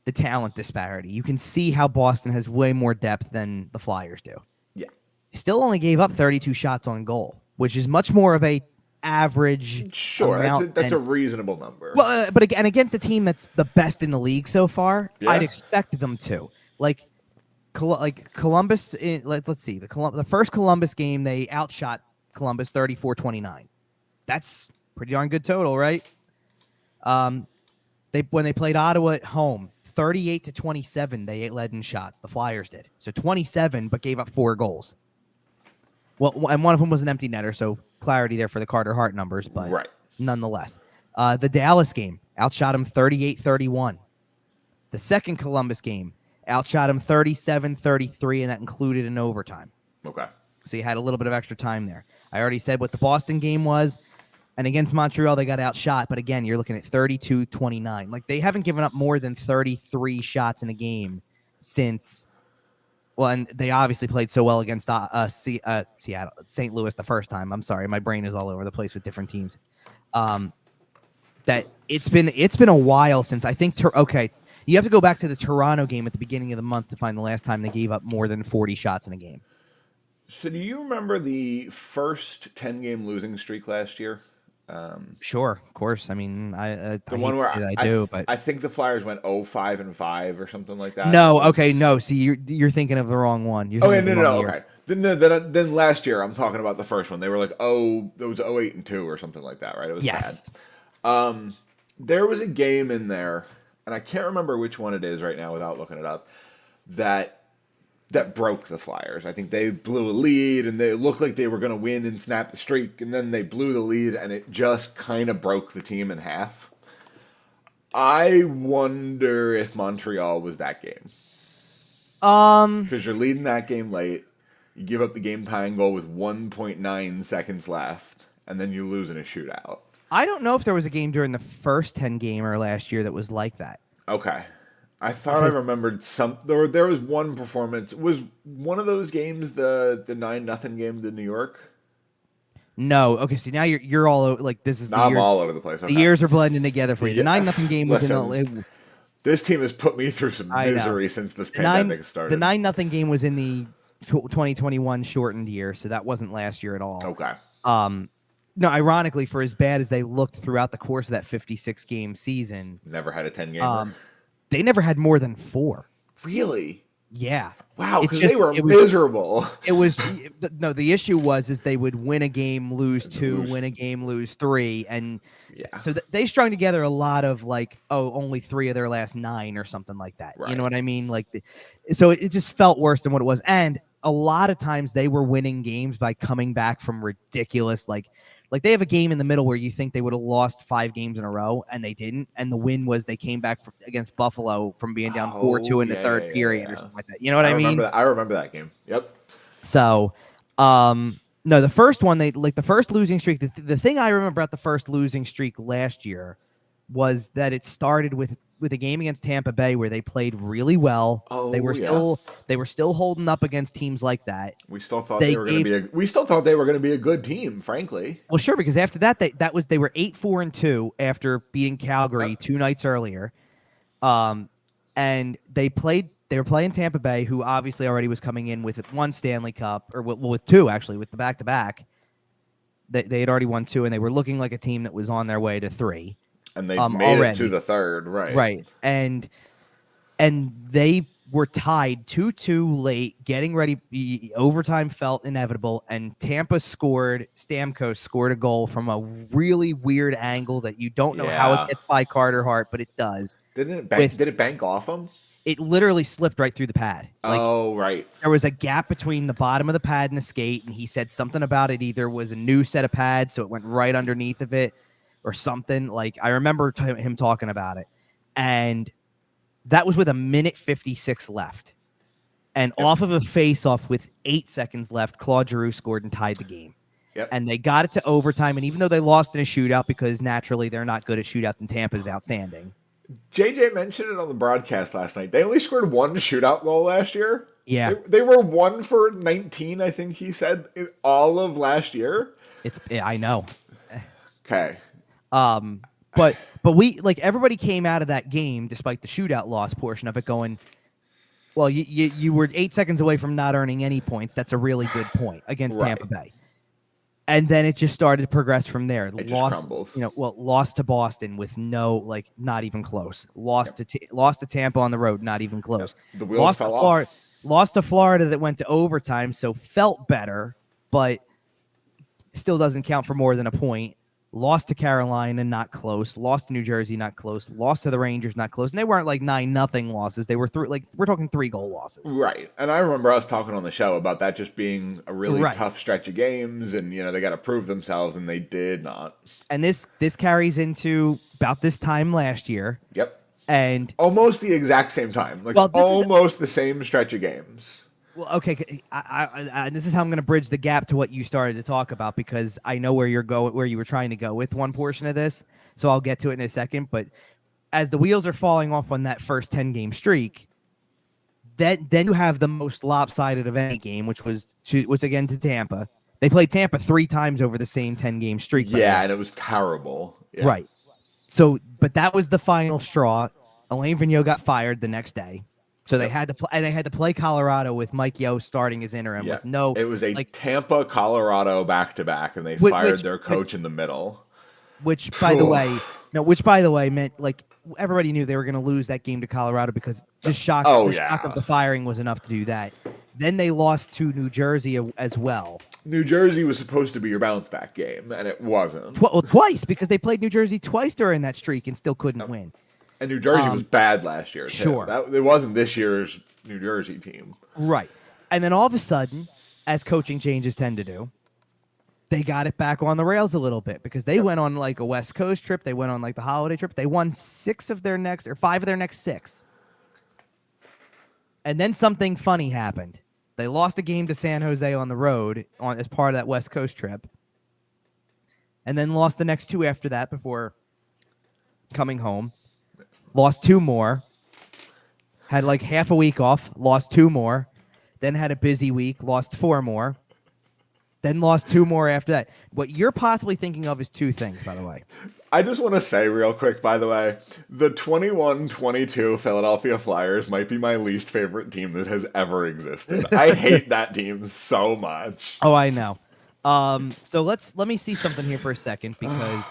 the talent disparity. You can see how Boston has way more depth than the Flyers do. Yeah, still only gave up 32 shots on goal, which is much more of a average. Sure, that's a reasonable number. Well, but again, against a team that's the best in the league so far, I'd expect them to. Like Columbus. Let's see. The first Columbus game, they outshot Columbus 34-29. That's pretty darn good total, right? When they played Ottawa at home, 38-27, they led in shots. The Flyers did. So 27, but gave up 4 goals. Well, and one of them was an empty netter, so clarity there for the Carter Hart numbers, but nonetheless. The Dallas game outshot him 38-31. The second Columbus game outshot him 37-33, and that included an overtime. Okay. So you had a little bit of extra time there. I already said what the Boston game was. And against Montreal, they got outshot. But again, you're looking at 32-29. Like, they haven't given up more than 33 shots in a game since. Well, and they obviously played so well against Seattle, St. Louis the first time. I'm sorry, my brain is all over the place with different teams. That it's been a while since I think. You have to go back to the Toronto game at the beginning of the month to find the last time they gave up more than 40 shots in a game. So, do you remember the first 10-game losing streak last year? Sure, of course. I mean, the one where I think the Flyers went 0-5-5 or something like that. No, okay, no. See, you're thinking of the wrong one. Okay. Then last year, I'm talking about the first one. They were like, it was 0-8-2 or something like that, right? It was bad. There was a game in there, and I can't remember which one it is right now without looking it up, that broke the Flyers. I think they blew a lead, and they looked like they were going to win and snap the streak, and then they blew the lead, and it just kind of broke the team in half. I wonder if Montreal was that game. Because you're leading that game late, you give up the game-tying goal with 1.9 seconds left, and then you lose in a shootout. I don't know if there was a game during the first 10-gamer last year that was like that. Okay. I thought I remembered there was one performance. Was one of those games the 9-0 game to New York? No. Okay, so now you're all over, like this is. I'm all over the place. Okay. The years are blending together for you. The 9-0 game was this team has put me through some misery since this pandemic started. The 9-0 game was in the 2021 shortened year, so that wasn't last year at all. Okay. No, ironically, for as bad as they looked throughout the course of that 56-game season, never had a 10-gamer. They never had more than 4. Really? Yeah. Wow, because they were miserable. The issue was they would win a game, lose 2, win a game, lose 3, and so they strung together a lot of only 3 of their last 9 or something like that. Right. You know what I mean? So it just felt worse than what it was, and a lot of times they were winning games by coming back from ridiculous Like they have a game in the middle where you think they would have lost 5 games in a row, and they didn't. And the win was they came back against Buffalo from being down 4-2 in the third period or something like that. You know what I mean? I remember that game. Yep. So, no, the first one, the first losing streak. The thing I remember about the first losing streak last year was that it started with a game against Tampa Bay where they played really well. They were still holding up against teams like that. We still thought they were going to be a good team, frankly. Well, sure, because after that they were 8-4-2 after beating Calgary 2 nights earlier. And they were playing Tampa Bay, who obviously already was coming in with 1 Stanley Cup, or with 2 actually, with the back-to-back. They had already won 2, and they were looking like a team that was on their way to 3. And they made it to the 3rd, right? Right, and they were tied 2-2 late, getting ready. Overtime felt inevitable, and Tampa scored. Stamkos scored a goal from a really weird angle that you don't know how it Yeah. gets by Carter Hart, but it does. Did it bank off him? It literally slipped right through the pad. Like, oh, right. there was a gap between the bottom of the pad and the skate, and he said something about it either was a new set of pads, so it went right underneath of it, or something. Like, I remember him talking about it, and that was with a minute 56 left. And off of a face-off with 8 seconds left, Claude Giroux scored and tied the game. Yep. And they got it to overtime, and even though they lost in a shootout, because naturally they're not good at shootouts and Tampa's outstanding. JJ mentioned it on the broadcast last night. They only scored one shootout goal last year. Yeah. They were 1 for 19, I think he said, in all of last year. I know. Okay. But we, like, everybody came out of that game, despite the shootout loss portion of it, going, well, you were 8 seconds away from not earning any points. That's a really good point against Tampa Bay. And then it just started to progress from there. It just crumbled. Lost to Boston with not even close. Lost to Tampa on the road, not even close. The wheels fell off. Lost to Florida that went to overtime, so felt better, but still doesn't count for more than a point. Lost to Carolina, not close. Lost to New Jersey, not close. Lost to the Rangers, not close. And they weren't like 9-0 losses. They were we're talking 3-goal losses. Right. And I remember us talking on the show about that just being a really tough stretch of games, and they got to prove themselves, and they did not. And this carries into about this time last year. Yep. And almost the exact same time. Almost the same stretch of games. Well, okay, I this is how I'm going to bridge the gap to what you started to talk about, because I know where you were trying to go with one portion of this, so I'll get to it in a second. But as the wheels are falling off on that first 10-game streak, then you have the most lopsided of any game, which was again to Tampa. They played Tampa 3 times over the same 10-game streak. Yeah, and it was terrible. Yeah. Right. So, but that was the final straw. Alain Vigneault got fired the next day. So they had to play Colorado with Mike Yeo starting as interim. Yeah. With no, it was a Tampa Colorado back-to-back, and they fired their coach in the middle. Which, by the way, meant like everybody knew they were going to lose that game to Colorado, because just shock of the firing was enough to do that. Then they lost to New Jersey as well. New Jersey was supposed to be your bounce-back game, and it wasn't. Twice, because they played New Jersey twice during that streak and still couldn't win. And New Jersey was bad last year, too. Sure. It wasn't this year's New Jersey team. Right. And then all of a sudden, as coaching changes tend to do, they got it back on the rails a little bit, because they went on like a West Coast trip. They went on like the holiday trip. They won 5 of their next 6. And then something funny happened. They lost a game to San Jose on the road as part of that West Coast trip. And then lost the next 2 after that before coming home. Lost 2 more. Had like half a week off. Lost 2 more. Then had a busy week. Lost 4 more. Then lost 2 more after that. What you're possibly thinking of is 2 things, by the way. I just want to say real quick, by the way, the 21-22 Philadelphia Flyers might be my least favorite team that has ever existed. I hate that team so much. Oh, I know. So let me see something here for a second, because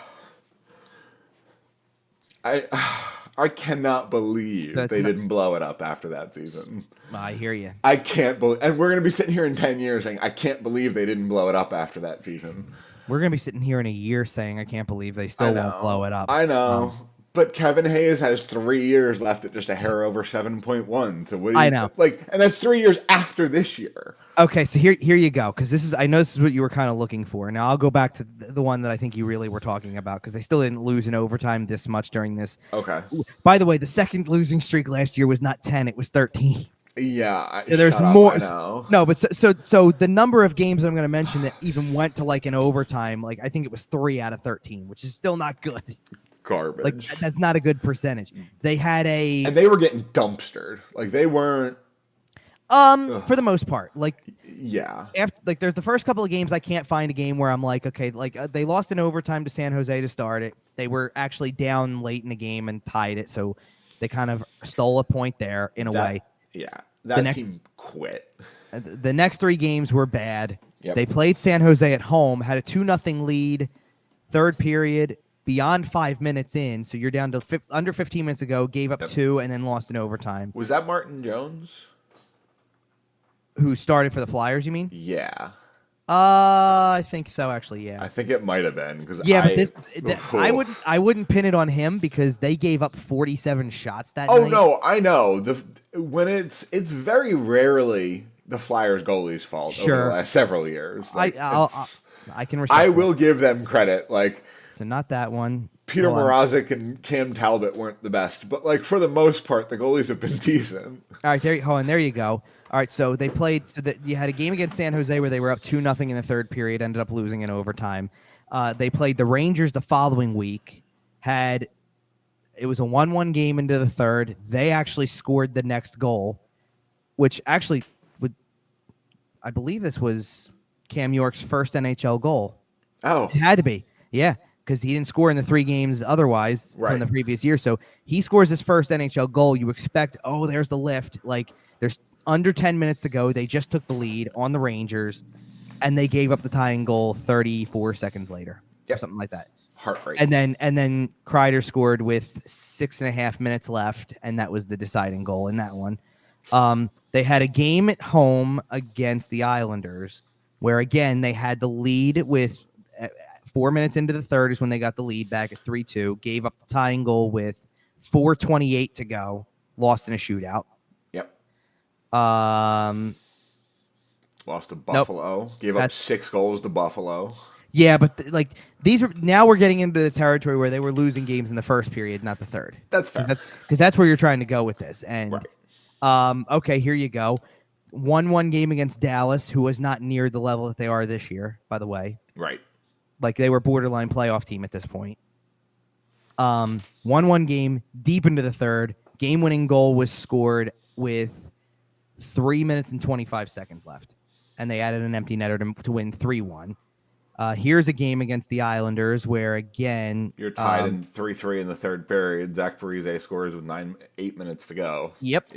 I cannot believe they didn't blow it up after that season. I hear you. I can't believe, and we're going to be sitting here in 10 years saying, I can't believe they didn't blow it up after that season. We're going to be sitting here in a year saying, I can't believe they still won't blow it up. I know. But Kevin Hayes has 3 years left at just a hair over 7.1. So what do you, I know. And that's 3 years after this year. Okay, so here you go, because I know this is what you were kind of looking for. Now I'll go back to the one that I think you really were talking about, because they still didn't lose in overtime this much during this. Okay. By the way, the second losing streak last year was not 10; it was 13. Yeah. So there's more. No, but so the number of games I'm going to mention that even went to like an overtime, like I think it was 3 out of 13, which is still not good. Garbage. Like that's not a good percentage. They had and they were getting dumpstered. Like they weren't. For the most part, like there's the first couple of games I can't find a game where I'm like, okay, like they lost in overtime to San Jose to start it. They were actually down late in the game and tied it, so they kind of stole a point there in a way. Yeah, that team quit. The next 3 games were bad. Yep. They played San Jose at home, had a 2-0 lead, third period, beyond 5 minutes in, so you're down to under 15 minutes ago, gave up 2 and then lost in overtime. Was that Martin Jones? Who started for the Flyers, you mean? Yeah. I think so, actually, yeah. I think it might have been because but I wouldn't pin it on him because they gave up 47 shots that night. Oh no, I know. When it's very rarely the Flyers goalie's fault over the last several years. Like, I can respect I will give them credit. Like, so not that one. Peter Mrazek and Cam Talbot weren't the best, but like for the most part, the goalies have been decent. All right, there you go. All right, so they played. So you had a game against San Jose where they were up 2-0 in the third period, ended up losing in overtime. They played the Rangers the following week. It was a 1-1 game into the third. They actually scored the next goal, which actually I believe this was Cam York's first NHL goal. Oh, it had to be, yeah, because he didn't score in the 3 games otherwise from the previous year. So he scores his first NHL goal. You expect, there's the lift. Like there's under 10 minutes to go. They just took the lead on the Rangers, and they gave up the tying goal 34 seconds later, or something like that. Heartbreaking. And then Kreider scored with 6.5 minutes left, and that was the deciding goal in that one. They had a game at home against the Islanders where, again, they had the lead with 4 minutes into the third is when they got the lead back at 3-2, gave up the tying goal with 4:28 to go, lost in a shootout. Yep. Lost to Buffalo. Nope. Gave up 6 goals to Buffalo. Yeah, but now we're getting into the territory where they were losing games in the first period, not the third. That's fair. Because that's where you're trying to go with this. And okay, here you go. 1-1 game against Dallas, who was not near the level that they are this year, by the way. Right. Like they were borderline playoff team at this point. 1-1 game, deep into the third. Game-winning goal was scored with 3 minutes and 25 seconds left. And they added an empty netter to win 3-1. Here's a game against the Islanders where, again... You're tied in 3-3 in the third period. Zach Parise scores with 8 minutes to go. Yep.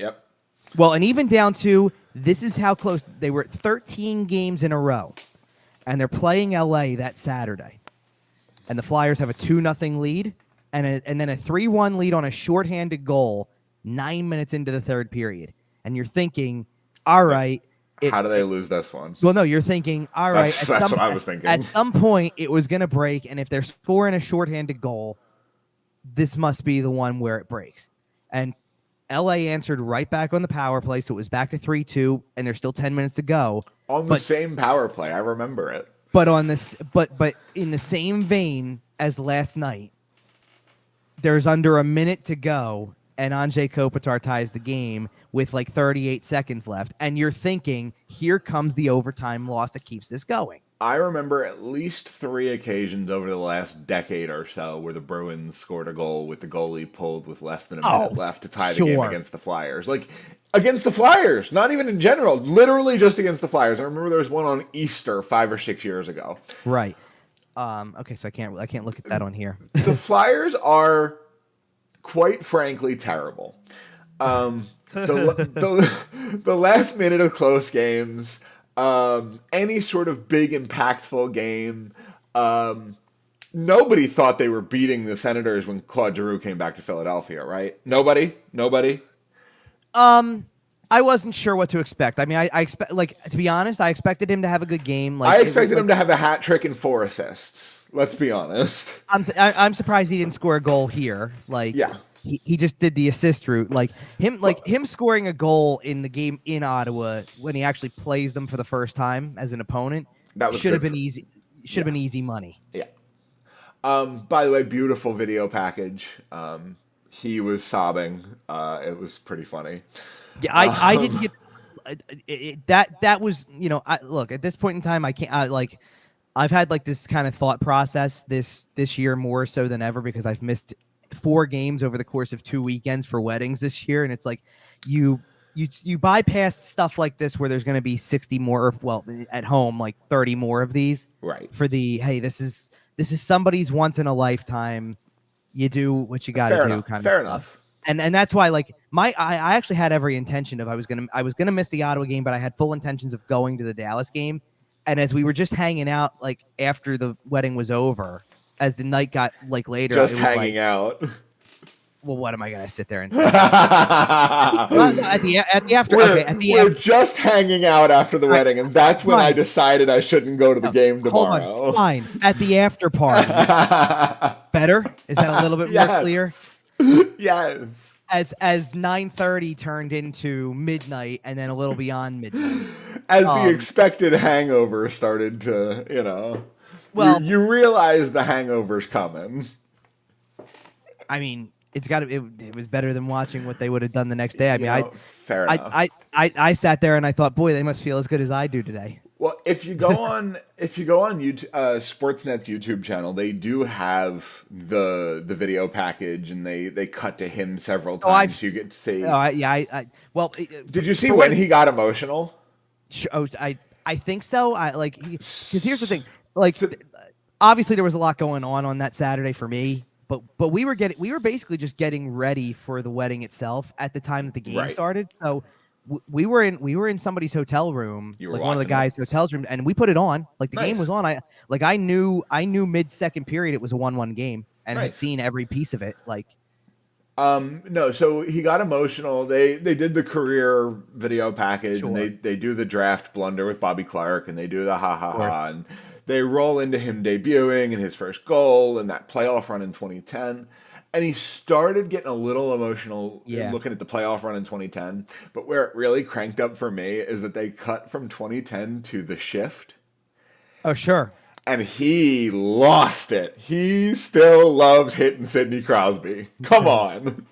Well, and even down to, this is how close... They were 13 games in a row. And they're playing LA that Saturday. And the Flyers have a 2-0 lead. And then a 3-1 lead on a shorthanded goal 9 minutes into the third period. And you're thinking, all right... How do they lose this one? Well, no, you're thinking, all right. That's what I was thinking. At some point, it was going to break, and if they're scoring a shorthanded goal, this must be the one where it breaks. And LA answered right back on the power play, so it was back to 3-2, and there's still 10 minutes to go. On the same power play, I remember it. But in the same vein as last night, there's under a minute to go, and Anze Kopitar ties the game with like 38 seconds left, and you're thinking, here comes the overtime loss that keeps this going. I remember at least 3 occasions over the last decade or so where the Bruins scored a goal with the goalie pulled with less than a minute left to tie the game against the Flyers. Like, against the Flyers, not even in general, literally just against the Flyers. I remember there was one on Easter 5 or 6 years ago. Right. Okay, so I can't look at that on here. The Flyers are, quite frankly, terrible. The last minute of close games, any sort of big impactful game, nobody thought they were beating the Senators when Claude Giroux came back to Philadelphia, right? Nobody. I wasn't sure what to expect. I mean, I expect, like, to be honest, I expected him to have a good game. Like, I expected him to have a hat trick and 4 assists. Let's be honest. I'm surprised he didn't score a goal here. Like, yeah. He just did the assist route, him scoring a goal in the game in Ottawa when he actually plays them for the first time as an opponent. That should have been easy. Should have been easy money. Yeah. By the way, beautiful video package. He was sobbing. It was pretty funny. Yeah, I didn't get that was, look, at this point in time, I can't I've had like this kind of thought process this year more so than ever because I've missed 4 games over the course of 2 weekends for weddings this year, and it's like you bypass stuff like this where there's going to be 60 more, at home like 30 more of these, right? For the this is somebody's once in a lifetime. You do what you got to do, kind of fair stuff. Enough. And that's why I actually had every intention of I was gonna miss the Ottawa game, but I had full intentions of going to the Dallas game. And as we were just hanging out, like after the wedding was over, as the night got like later, just it was hanging out. well, what am I gonna sit there and say? At the after, we're just hanging out after the wedding, and that's when I decided I shouldn't go to the game tomorrow. Hold on, fine. At the after party, better? Is that a little bit more clear? Yes. As 9:30 turned into midnight, and then a little beyond midnight, as the expected hangover started to, well, you realize the hangover's coming. I mean, it was better than watching what they would have done the next day. I mean, fair enough. I sat there and I thought, boy, they must feel as good as I do today. Well, if you go on YouTube, Sportsnet's YouTube channel, they do have the video package, and they cut to him several times. So you get to see. Well, did you see when he got emotional? I think so. Because here's the thing, obviously there was a lot going on that Saturday for me. But we were basically just getting ready for the wedding itself at the time that the game started. So we were in somebody's hotel room, like one of the guys' hotel's room, and we put it on. Like the game was on. I knew mid-second period it was a 1-1 game, and had seen every piece of it. No, so he got emotional. They did the career video package, and they do the draft blunder with Bobby Clark, and they do the ha, and they roll into him debuting and his first goal and that playoff run in 2010. And he started getting a little emotional looking at the playoff run in 2010. But where it really cranked up for me is that they cut from 2010 to The Shift. Oh, sure. And he lost it. He still loves hitting Sidney Crosby. Come on.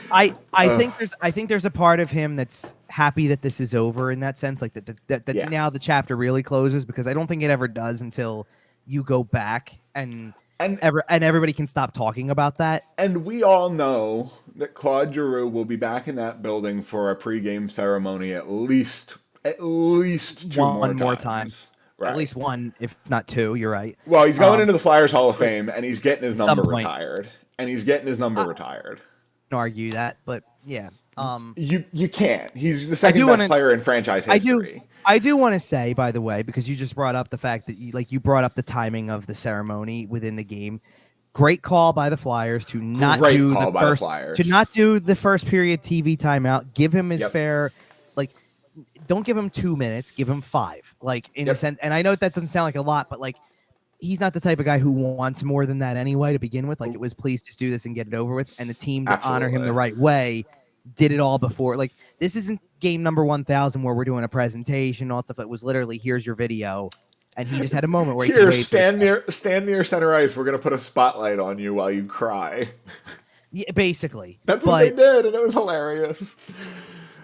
I think there's a part of him that's happy that this is over in that sense, like that now the chapter really closes, because I don't think it ever does until you go back and everybody can stop talking about that. And we all know that Claude Giroux will be back in that building for a pregame ceremony at least two more times. Right. At least one, if not two. You're right. Well, he's going into the Flyers Hall of Fame, and he's getting his number retired. Argue that, but yeah. You can't. He's the second best player in franchise history. I do want to say, by the way, because you just brought up the fact that you brought up the timing of the ceremony within the game. Great call by the Flyers to not do the first period TV timeout. Give him his fair, don't give him 2 minutes. Give him 5. In a sense, and I know that doesn't sound like a lot, but he's not the type of guy who wants more than that anyway to begin with. It was, please just do this and get it over with. And the team, to honor him the right way, did it all before. This isn't game number 1,000 where we're doing a presentation and all that stuff. It was literally, here's your video. And he just had a moment where he stand near center ice. We're going to put a spotlight on you while you cry. Yeah, basically. That's what they did, and it was hilarious.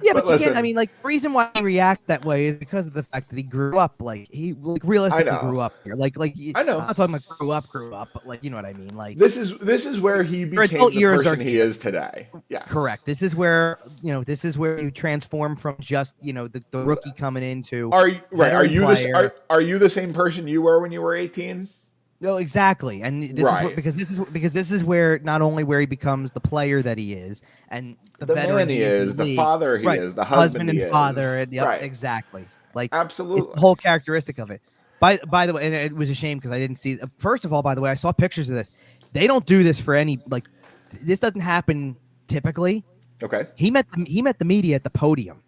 Yeah, but you can't. I mean, the reason why he react that way is because of the fact that he grew up. He realistically grew up here. I know. I'm not talking about grew up, but you know what I mean. This is where he became the person he is today. Yeah, correct. This is where you transform from just the rookie coming into. Are you the same person you were when you were 18? No, exactly, and this is because this is where not only where he becomes the player that he is, and the veteran he is, the father he is, the husband and he father, is. and exactly, absolutely, it's the whole characteristic of it. By the way, and it was a shame because I didn't see. First of all, by the way, I saw pictures of this. They don't do this for any this doesn't happen typically. Okay, he met the media at the podium.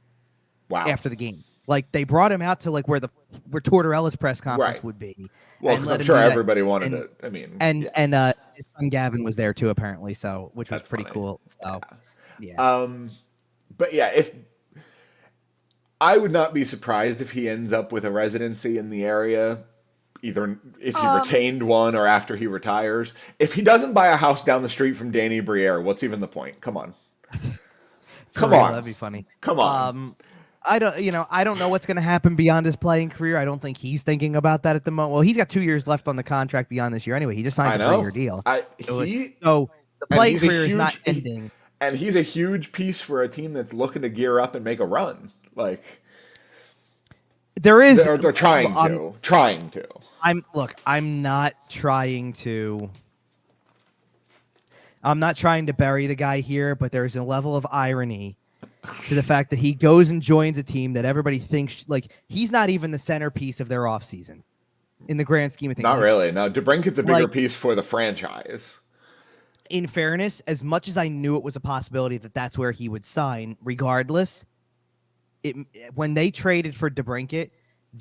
Wow, after the game. They brought him out to where Tortorella's press conference would be. Well, because I'm sure everybody wanted it. I mean, and his son Gavin was there too, apparently. So, which was pretty cool. So, yeah. But yeah, if I would not be surprised if he ends up with a residency in the area, either if he retained one or after he retires. If he doesn't buy a house down the street from Danny Briere, what's even the point? Come on. Come on. That'd be funny. Come on. I don't know what's going to happen beyond his playing career. I don't think he's thinking about that at the moment. Well, he's got 2 years left on the contract beyond this year anyway. He just signed a 3-year deal. So the playing career is not ending. And he's a huge piece for a team that's looking to gear up and make a run. There is. They're trying to. I'm not trying to. I'm not trying to bury the guy here, but there's a level of irony to the fact that he goes and joins a team that everybody thinks he's not even the centerpiece of their offseason. in the grand scheme of things. Not really. No, DeBrincat's a bigger Like, piece for the franchise. in fairness, as much as I knew it was a possibility that that's where he would sign, regardless, it when they traded for DeBrincat,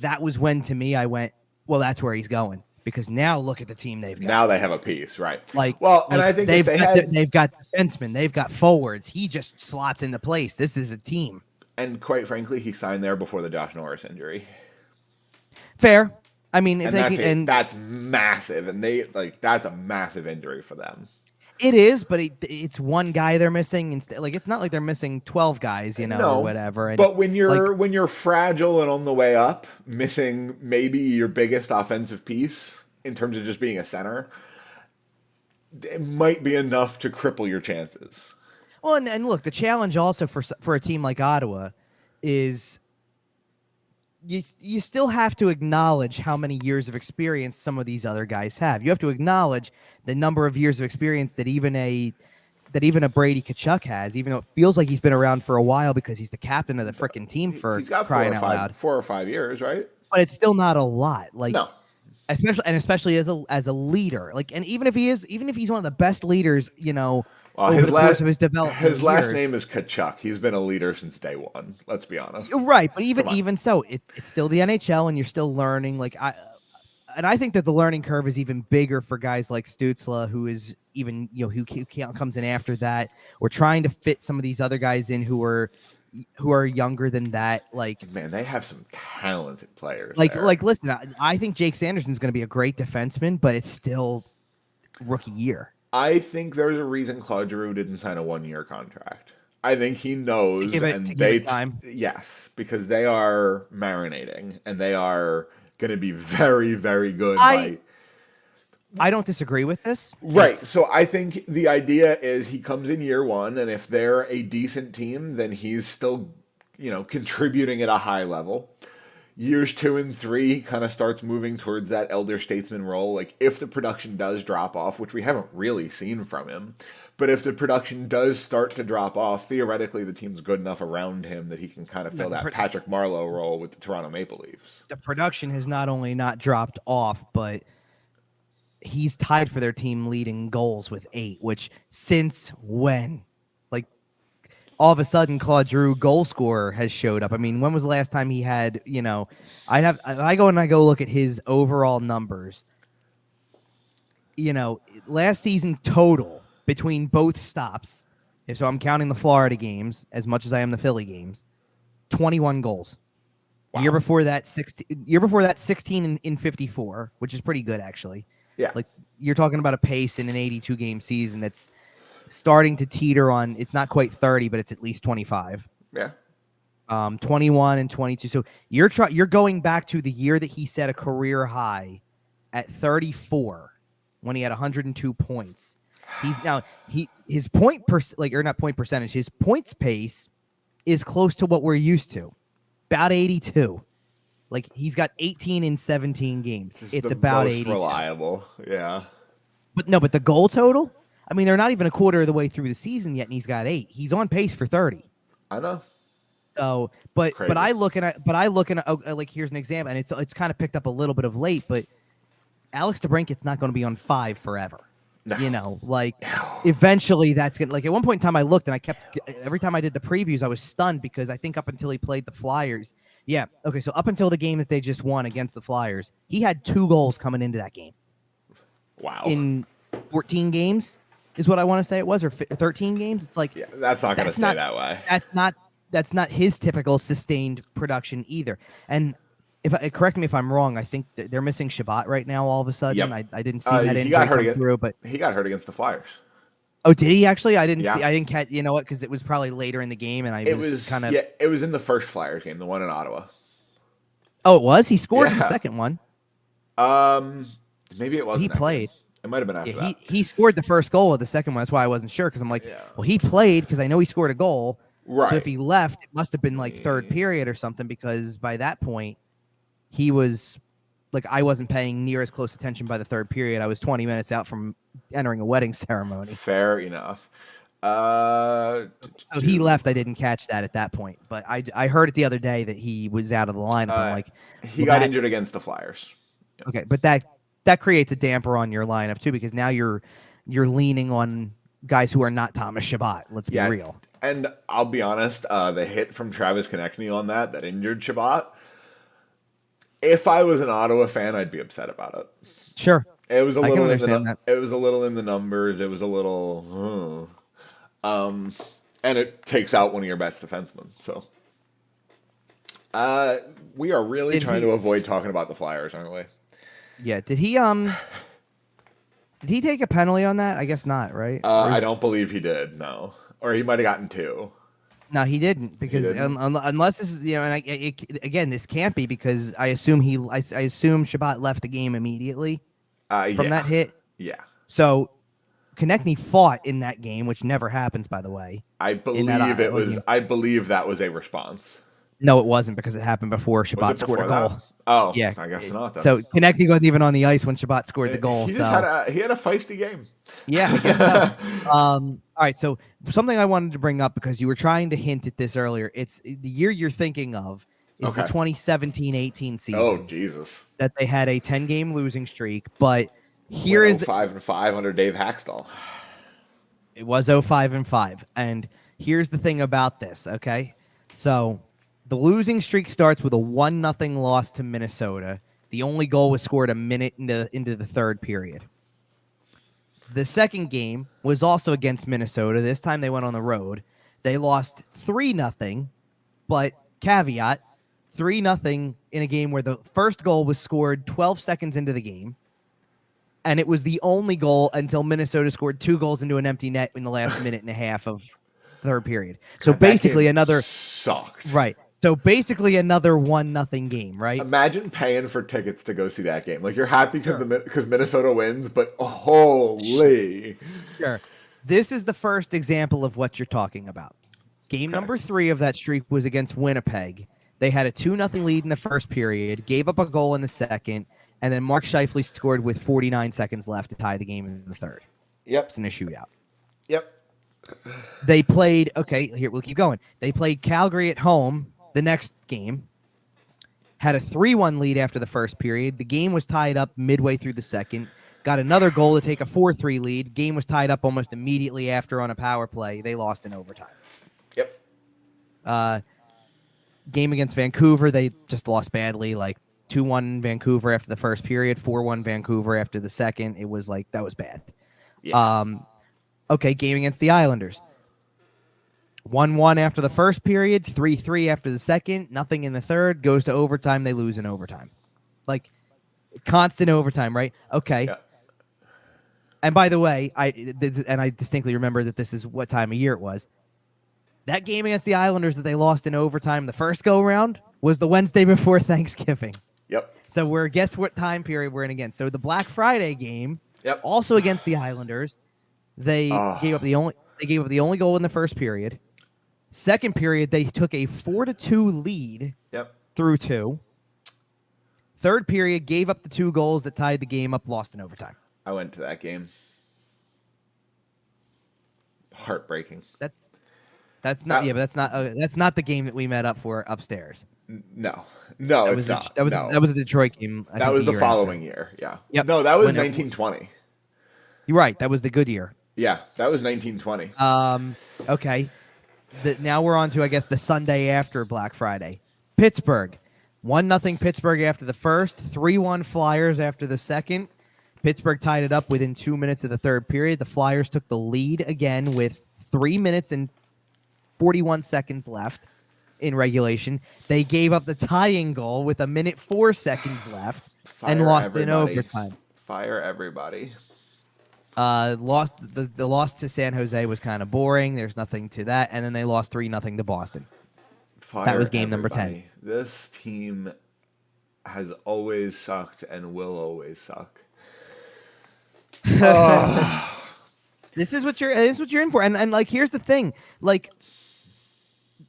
that was when to me I went, well, that's where he's going, because now look at the team they've got. Now they have a piece, right? Like, Well, and I think if they've got defensemen, they've got forwards. He just slots into place. This is a team. and quite frankly, he signed there before the Josh Norris injury. Fair. I mean, if And they that's can, it. and That's massive, and that's a massive injury for them. it is, but it's one guy they're missing. Instead, like, it's not like they're missing 12 guys, you know, No, or whatever. And but when you're like, when you're fragile and on the way up, missing maybe your biggest offensive piece in terms of just being a center, it might be enough to cripple your chances. well, and look, the challenge also for a team like Ottawa is you still have to acknowledge how many years of experience some of these other guys have. You have to acknowledge the number of years of experience that even a Brady Tkachuk has, even though it feels like he's been around for a while because he's the captain of the freaking team for He's got crying out loud. 4 or 5 years, right? But it's still not a lot. Like, No. especially as a leader. Like, and even if he's one of the best leaders, you know, over His the course of his development. His last years. name is Tkachuk. He's been a leader since day one. Let's be honest. Right, but even so, it's still the NHL, and you're still learning. Like, I think that the learning curve is even bigger for guys like Stützle, who is even, you know, who comes in after that, or trying to fit some of these other guys in who are younger than that. Like, Man, they have some talented players. like there. like listen, I think Jake Sanderson's going to be a great defenseman, but it's still rookie year. I think there's a reason Claude Giroux didn't sign a 1-year contract. I think he knows, give it time. Yes, because they are marinating and they are going to be very, very good. I don't disagree with this. Right. So I think the idea is he comes in year one, and if they're a decent team, then he's still, contributing at a high level. Years 2 and 3, he kind of starts moving towards that elder statesman role. Like, if the production does drop off, which we haven't really seen from him, but if the production does start to drop off, theoretically the team's good enough around him that he can kind of fill that Patrick Marleau role with the Toronto Maple Leafs. The production has not only not dropped off, but he's tied for their team leading goals with 8, which since when? Like, all of a sudden Claude Giroux, goal scorer, has showed up. I mean, when was the last time he had, I go look at his overall numbers. Last season total between both stops, so I'm counting the Florida games as much as I am the Philly games, 21 goals. Wow. Year before that 16 in 54, which is pretty good actually. Yeah. Like, you're talking about a pace in an 82 game season that's starting to teeter on, it's not quite 30, but it's at least 25. Yeah. 21 and 22. So you're going back to the year that he set a career high at 34 when he had 102 points. His point not point percentage, his points pace is close to what we're used to. About 82. Like, he's got 18 in 17 games. It's about 82. Reliable. Yeah. But the goal total, I mean, they're not even a quarter of the way through the season yet, and he's got 8. He's on pace for 30. I know. So, but I look at like, here's an example, and it's kind of picked up a little bit of late, but Alex DeBrincat's not going to be on 5 forever. No. Eventually that's going to, like, at one point in time I looked, and every time I did the previews, I was stunned because I think up until he played the Flyers. Yeah. Okay. So up until the game that they just won against the Flyers, he had 2 goals coming into that game. Wow. In 14 games is what I want to say it was, or 13 games. It's like, yeah, that's not going to stay that way. That's not his typical sustained production either. And correct me if I'm wrong, I think that they're missing Shabbat right now. All of a sudden, yep. I didn't see that injury come through, but he got hurt against the Flyers. Oh, did he actually? I didn't see. I didn't catch. You know what? Because it was probably later in the game, and it was in the first Flyers game, the one in Ottawa. Oh, it was. He scored in the second one. Maybe it wasn't. He played. It might have been after that. He scored the first goal of the second one. That's why I wasn't sure, because I'm like, well, he played because I know he scored a goal. Right. So if he left, it must have been like third period or something, because by that point, he was like, I wasn't paying near as close attention by the third period. I was 20 minutes out from entering a wedding ceremony. Fair enough. So he left. I didn't catch that at that point, but I heard it the other day that he was out of the lineup. I'm like, he got injured against the Flyers. Okay, but that creates a damper on your lineup too, because now you're leaning on guys who are not Thomas Shabbat. Let's be real. And I'll be honest, the hit from Travis Konechny on that injured Shabbat. If I was an Ottawa fan, I'd be upset about it. Sure, it was a little in the it was a little in the numbers. It was a little, and it takes out one of your best defensemen. So, we are really trying to avoid talking about the Flyers, aren't we? Yeah. Did he take a penalty on that? I guess not, right? I don't believe he did. No, or he might have gotten 2. No, he didn't, because unless this is, and again, this can't be, because I assume I assume Shabbat left the game immediately from that hit. Yeah. So Konechny fought in that game, which never happens, by the way. I believe I believe that was a response. No, it wasn't, because it happened before Shabbat scored a goal. That? Oh, yeah. I guess not. Then. So Konechny wasn't even on the ice when Shabbat scored the goal. He had a feisty game. Yeah, I guess so. All right, so something I wanted to bring up, because you were trying to hint at this earlier. It's the year you're thinking of is the 2017-18 season. Oh, Jesus. That they had a 10-game losing streak, but here is 5-5 under Dave Haxtell. It was 0-5-5, and here's the thing about this. Okay, so the losing streak starts with a 1-0 loss to Minnesota. The only goal was scored a minute into the third period. The second game was also against Minnesota. This time they went on the road. They lost 3-0, but caveat, 3-0 in a game where the first goal was scored 12 seconds into the game, and it was the only goal until Minnesota scored 2 goals into an empty net in the last minute and a half of third period. So basically another sucked. Right. So basically another 1-0 game, right? Imagine paying for tickets to go see that game. Like, you're happy because Minnesota wins, but holy. Sure. This is the first example of what you're talking about. Game number 3 of that streak was against Winnipeg. They had a 2-0 lead in the first period, gave up a goal in the second, and then Mark Scheifele scored with 49 seconds left to tie the game in the third. Yep. It's in a shootout. Yep. They played, here, we'll keep going. They played Calgary at home the next game, had a 3-1 lead after the first period. The game was tied up midway through the second. Got another goal to take a 4-3 lead. Game was tied up almost immediately after on a power play. They lost in overtime. Yep. Game against Vancouver, they just lost badly, like 2-1 Vancouver after the first period, 4-1 Vancouver after the second. It was like, that was bad. Yeah. Game against the Islanders. 1-1 after the first period, 3-3 after the second, nothing in the third, goes to overtime, they lose in overtime. Like, constant overtime, right? Okay. Yeah. And by the way, I distinctly remember that this is what time of year it was. That game against the Islanders that they lost in overtime the first go-round was the Wednesday before Thanksgiving. Yep. So guess what time period we're in again? So the Black Friday game, also against the Islanders, they gave up the only goal in the first period. Second period, they took a 4-2 lead through 2. Third period, gave up the 2 goals that tied the game up, lost in overtime. I went to that game. Heartbreaking. That's not the game that we met up for upstairs. No, it's not. That was a Detroit game. That was the following year. Yeah. Yep. No, that was 1920. You're right. That was the good year. Yeah, that was 1920. Okay. Now we're on to, I guess, the Sunday after Black Friday. Pittsburgh. 1-0 Pittsburgh after the first. 3-1 Flyers after the second. Pittsburgh tied it up within 2 minutes of the third period. The Flyers took the lead again with 3 minutes and 41 seconds left in regulation. They gave up the tying goal with 1 minute 4 seconds left and lost in overtime. Fire everybody. The loss to San Jose was kind of boring. There's nothing to that. And then they lost 3-0 to Boston. That was game number 10. This team has always sucked and will always suck. This is what you're in for. And like, here's the thing. Like,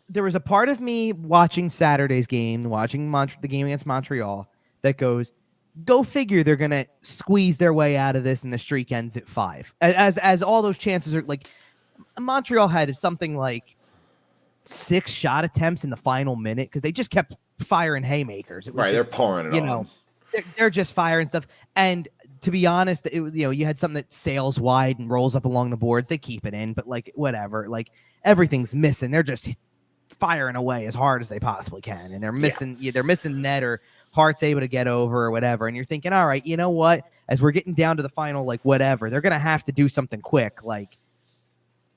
there was a part of me watching Saturday's game, watching the game against Montreal, that goes, go figure, they're gonna squeeze their way out of this and the streak ends at 5. As all those chances are, like, Montreal had something like 6 shot attempts in the final minute because they just kept firing haymakers. They're pouring it on. they're just fire and stuff. And to be honest, you had something that sails wide and rolls up along the boards. They keep it in, but like whatever, like everything's missing. They're just firing away as hard as they possibly can, and they're missing net or Hart's able to get over or whatever. And you're thinking, all right, you know what? As we're getting down to the final, like whatever, they're gonna have to do something quick. Like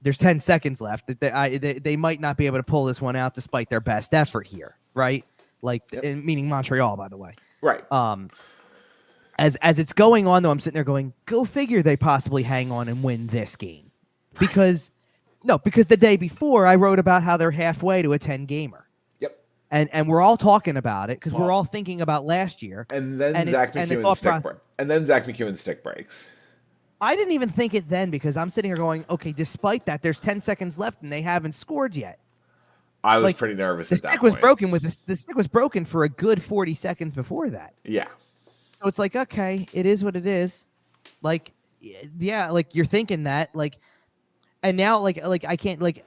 there's 10 seconds left. They might not be able to pull this one out despite their best effort here, right? Like meaning Montreal, by the way. Right. As it's going on, though, I'm sitting there going, go figure they possibly hang on and win this game. Because the day before I wrote about how they're halfway to a 10-gamer. Yep. And we're all talking about it because we're all thinking about last year. And then Zach McEwen's stick breaks. I didn't even think it then because I'm sitting here going, okay, despite that, there's 10 seconds left and they haven't scored yet. I was pretty nervous at that point. The stick was broken for a good 40 seconds before that. Yeah. So it's like, okay, it is what it is. Like, yeah, like you're thinking that, like, and now, like I can't, like,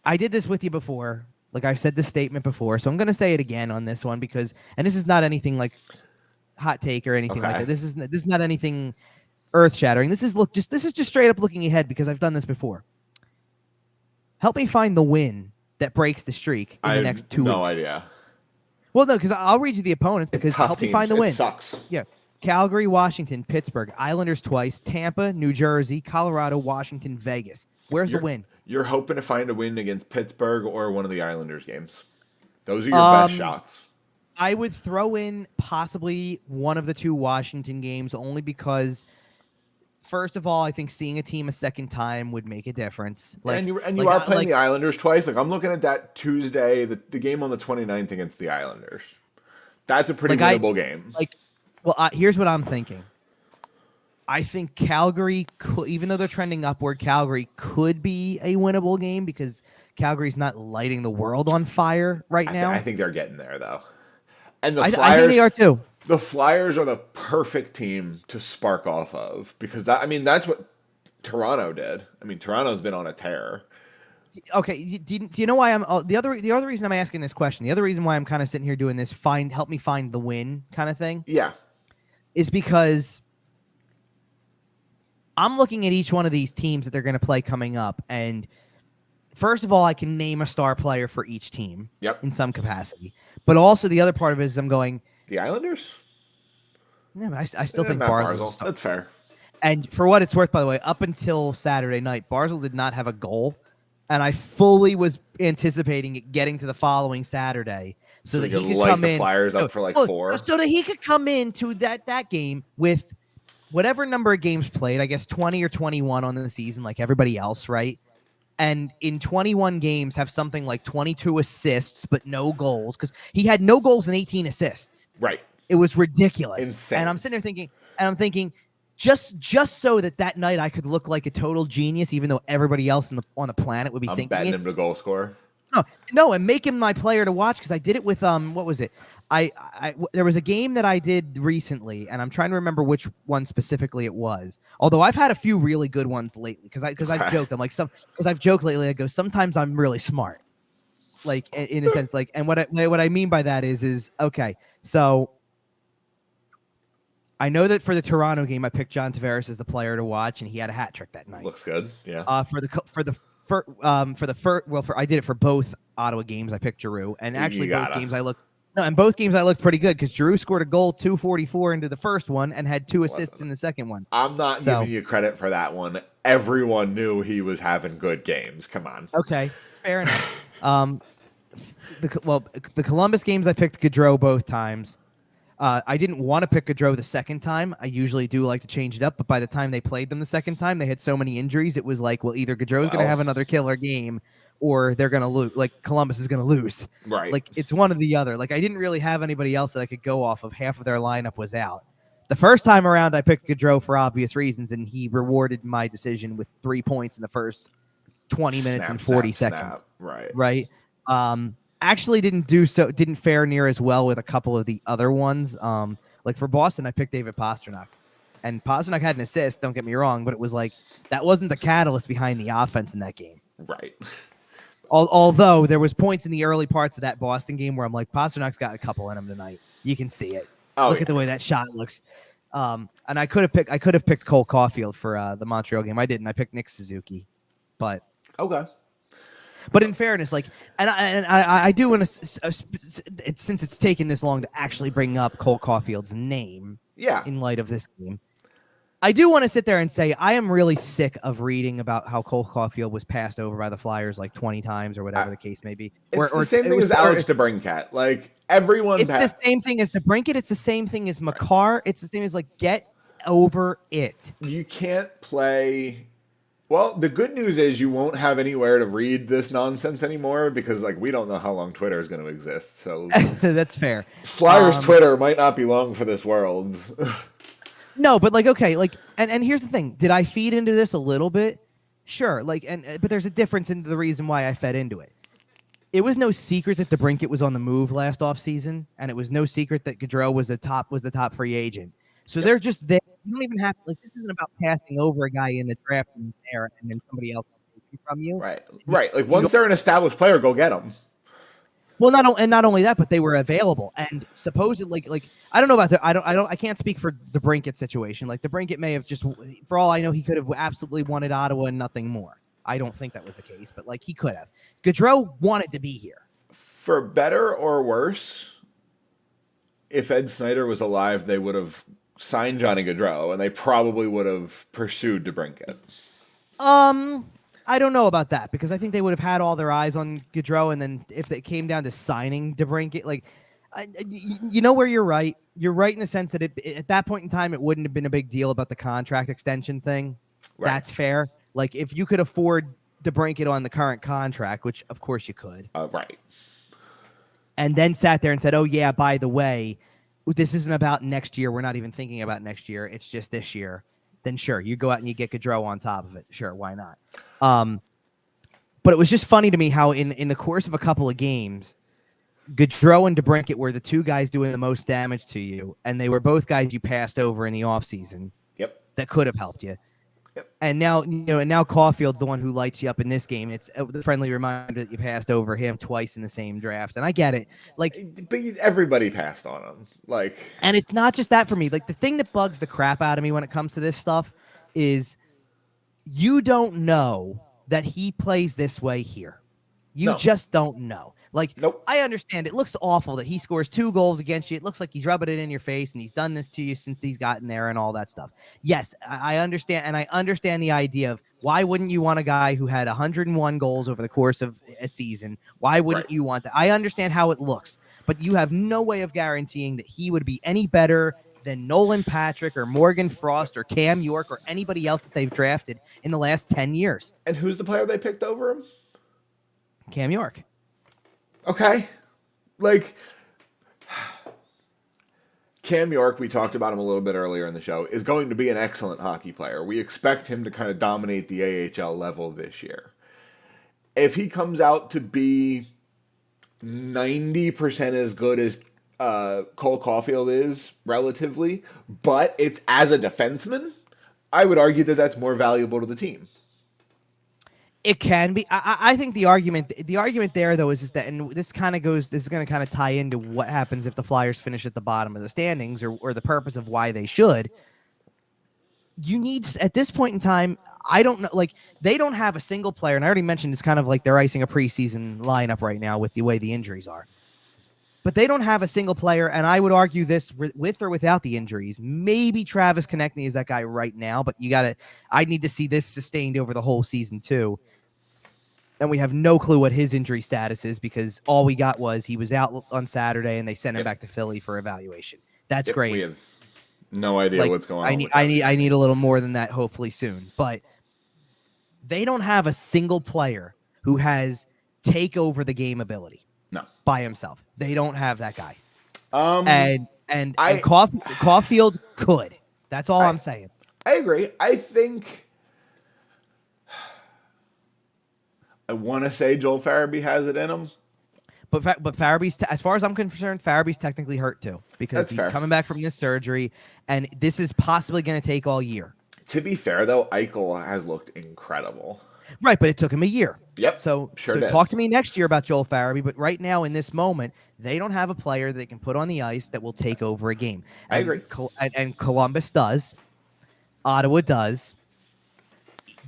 I did this with you before. Like I said this statement before, so I'm gonna say it again on this one because, and this is not anything like hot take or anything like that. This is not anything earth shattering. This is just straight up looking ahead because I've done this before. Help me find the win that breaks the streak in the next 2 weeks. No idea. Well, no, because I'll read you the opponents because help me find the win. It sucks. Yeah. Calgary, Washington, Pittsburgh, Islanders twice, Tampa, New Jersey, Colorado, Washington, Vegas. Where's the win? You're hoping to find a win against Pittsburgh or one of the Islanders games. Those are your best shots. I would throw in possibly one of the two Washington games only because, first of all, I think seeing a team a second time would make a difference. Like, and you are playing the Islanders twice. Like I'm looking at that Tuesday, the game on the 29th against the Islanders. That's a pretty winnable game. Here's what I'm thinking. I think Calgary, even though they're trending upward, Calgary could be a winnable game because Calgary's not lighting the world on fire right now. I think they're getting there, though. And the Flyers, I think they are too. The Flyers are the perfect team to spark off of because that's what Toronto did. I mean, Toronto's been on a tear. Okay, do you know why I'm the other reason I'm asking this question? The other reason why I'm kind of sitting here doing this help me find the win kind of thing. Yeah, is because I'm looking at each one of these teams that they're going to play coming up, and first of all, I can name a star player for each team. Yep. In some capacity, but also the other part of it is I'm going the Islanders. Yeah, I still think Barzal. That's fair. And for what it's worth, by the way, up until Saturday night, Barzal did not have a goal, and I fully was anticipating it getting to the following Saturday so that he could light come the in. Flyers up for 4, so that he could come into that game with whatever number of games played, I guess 20 or 21 on the season, like everybody else, right? And in 21 games, have something like 22 assists, but no goals, because he had no goals and 18 assists. Right. It was ridiculous. Insane. And I'm sitting there thinking, just so that night I could look like a total genius, even though everybody else on the planet would be thinking betting him to goal scorer. No, and make him my player to watch because I did it with what was it? There was a game that I did recently, and I'm trying to remember which one specifically it was. Although I've had a few really good ones lately because I've joked. I'm like because I've joked lately. I go sometimes I'm really smart, like in a sense, like. And what I mean by that is okay. So I know that for the Toronto game, I picked John Tavares as the player to watch, and he had a hat trick that night. Looks good, yeah. I did it for both Ottawa games. I picked Giroux, and actually both games I looked pretty good because Giroux scored a goal 244 into the first one and had 2 assists in the second one. I'm not giving you credit for that one. Everyone knew he was having good games. Come on. Okay, fair enough. The Columbus games I picked Gaudreau both times. I didn't want to pick Gaudreau the second time. I usually do like to change it up, but by the time they played them the second time, they had so many injuries. It was like, well, either Gaudreau's going to have another killer game, or they're going to lose. Like Columbus is going to lose. Right. Like it's one or the other. Like I didn't really have anybody else that I could go off of. Half of their lineup was out. The first time around, I picked Gaudreau for obvious reasons, and he rewarded my decision with 3 points in the first 20 minutes and 40 seconds. Right. Actually didn't fare near as well with a couple of the other ones. Like for Boston, I picked David Pastrnak. And Pastrnak had an assist, don't get me wrong, but it was like that wasn't the catalyst behind the offense in that game. Right. Although there was points in the early parts of that Boston game where I'm like, Pasternak's got a couple in him tonight. You can see it. Oh, Look at the way that shot looks. And I could have picked Cole Caulfield for the Montreal game. I didn't. I picked Nick Suzuki, but okay. in fairness, like, I do want to, since it's taken this long to actually bring up Cole Caulfield's name, Yeah. in light of this game, I do want to sit there and say I am really sick of reading about how Cole Caulfield was passed over by the Flyers like 20 times or whatever the case may be. It's the same thing as Alex DeBrincat. Like, everyone... It's the same thing as DeBrincat. It's the same thing as Makar. It's the same as, like, get over it. You can't play... Well, the good news is you won't have anywhere to read this nonsense anymore because, like, we don't know how long Twitter is going to exist. So that's fair. Flyers Twitter might not be long for this world. No, but like, okay, like, and here's the thing: did I feed into this a little bit? Sure, like, but there's a difference in the reason why I fed into it. It was no secret that DeBrincat was on the move last offseason, and it was no secret that Gaudreau was the top free agent. So they're just there. You don't even have to, like, this isn't about passing over a guy in the draft and there and then somebody else taking from you. Right. Like, once they're an established player, go get them. Well, not only that, but they were available, and supposedly, like, I don't know about I can't speak for the DeBrincat situation. Like, DeBrincat may have just, for all I know, he could have absolutely wanted Ottawa and nothing more. I don't think that was the case, but like, he could have. Gaudreau wanted to be here. For better or worse, if Ed Snyder was alive, they would have signed Johnny Gaudreau, and they probably would have pursued DeBrincat. I don't know about that because I think they would have had all their eyes on Gaudreau, and then if it came down to signing DeBrincat, like, you know where you're right. You're right in the sense that at that point in time, it wouldn't have been a big deal about the contract extension thing. Right. That's fair. Like, if you could afford DeBrincat on the current contract, which of course you could, right, and then sat there and said, "Oh yeah, by the way, this isn't about next year. We're not even thinking about next year. It's just this year." Then sure, you go out and you get Gaudreau on top of it. Sure, why not? But it was just funny to me how in the course of a couple of games, Gaudreau and DeBrincat were the two guys doing the most damage to you, and they were both guys you passed over in the offseason. Yep. That could have helped you. Yep. And now Caulfield's the one who lights you up in this game. It's the friendly reminder that you passed over him twice in the same draft, and I get it. Like, but everybody passed on him. Like, and it's not just that for me. Like, the thing that bugs the crap out of me when it comes to this stuff is you don't know that he plays this way here. You just don't know. Like, nope. I understand it looks awful that he scores 2 goals against you. It looks like he's rubbing it in your face, and he's done this to you since he's gotten there and all that stuff. Yes, I understand, and I understand the idea of why wouldn't you want a guy who had 101 goals over the course of a season? Why wouldn't you want that? I understand how it looks, but you have no way of guaranteeing that he would be any better than Nolan Patrick or Morgan Frost or Cam York or anybody else that they've drafted in the last 10 years. And who's the player they picked over him? Cam York. Okay. Like, Cam York, we talked about him a little bit earlier in the show, is going to be an excellent hockey player. We expect him to kind of dominate the AHL level this year. If he comes out to be 90% as good as Cole Caulfield is, relatively, but it's as a defenseman, I would argue that that's more valuable to the team. It can be. I think the argument there, though, is that, and this is going to kind of tie into what happens if the Flyers finish at the bottom of the standings, or the purpose of why they should. You need, at this point in time, I don't know, like, they don't have a single player, and I already mentioned it's kind of like they're icing a preseason lineup right now with the way the injuries are. But they don't have a single player, and I would argue this with or without the injuries. Maybe Travis Konechny is that guy right now, but I need to see this sustained over the whole season too. And we have no clue what his injury status is because all we got was he was out on Saturday and they sent him back to Philly for evaluation. That's great. We have no idea what's going on. I need a little more than that, hopefully soon. But they don't have a single player who has take over the game ability. No, by himself. They don't have that guy. And Caulfield could. That's all I'm saying. I agree. I think I want to say Joel Farabee has it in him. But Farabee's, as far as I'm concerned, Farabee's technically hurt too because he's coming back from this surgery, and this is possibly going to take all year. To be fair, though, Eichel has looked incredible. Right, but it took him a year. Yep, So sure did. talk to me next year about Joel Farabee, but right now in this moment, they don't have a player they can put on the ice that will take over a game. I agree. And Columbus does. Ottawa does.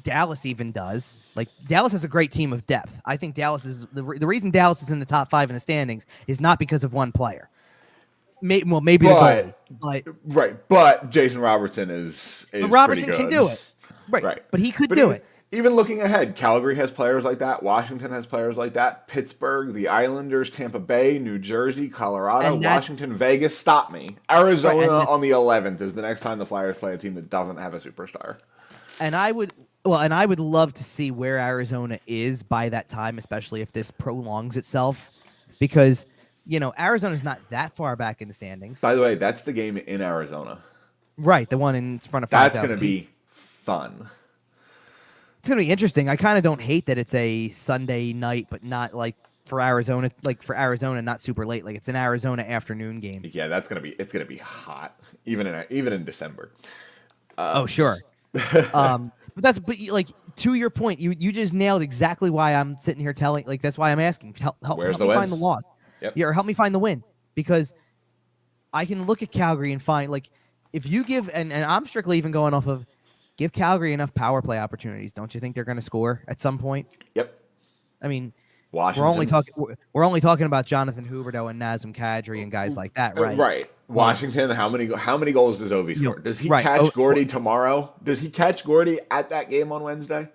Dallas even does. Like, Dallas has a great team of depth. I think Dallas is the reason Dallas is in the top 5 in the standings is not because of one player. Maybe the goalie. But Jason Robertson is Robertson pretty good. Can do it. Right. But he could do it. Even looking ahead, Calgary has players like that. Washington has players like that. Pittsburgh, the Islanders, Tampa Bay, New Jersey, Colorado, Washington, Vegas. Stop me. Arizona on the 11th is the next time the Flyers play a team that doesn't have a superstar. And I would love to see where Arizona is by that time, especially if this prolongs itself, because Arizona's not that far back in the standings. By the way, that's the game in Arizona. Right, the one in front of 5,000. That's going to be fun. It's going to be interesting. I kind of don't hate that it's a Sunday night, but not for Arizona, not super late. Like, it's an Arizona afternoon game. Yeah, it's going to be hot, even in December. Oh, sure. But to your point, you just nailed exactly why I'm sitting here that's why I'm asking. Help me find the loss. Yep. Yeah, or help me find the win, because I can look at Calgary and find, if you give, and I'm strictly even going off of, give Calgary enough power play opportunities. Don't you think they're going to score at some point? Yep. I mean, Washington. we're only talking about Jonathan Huberdeau and Nazem Kadri and guys like that, right? Right. Washington. How many goals does Ovi score? Does he catch Gordy tomorrow? Does he catch Gordy at that game on Wednesday?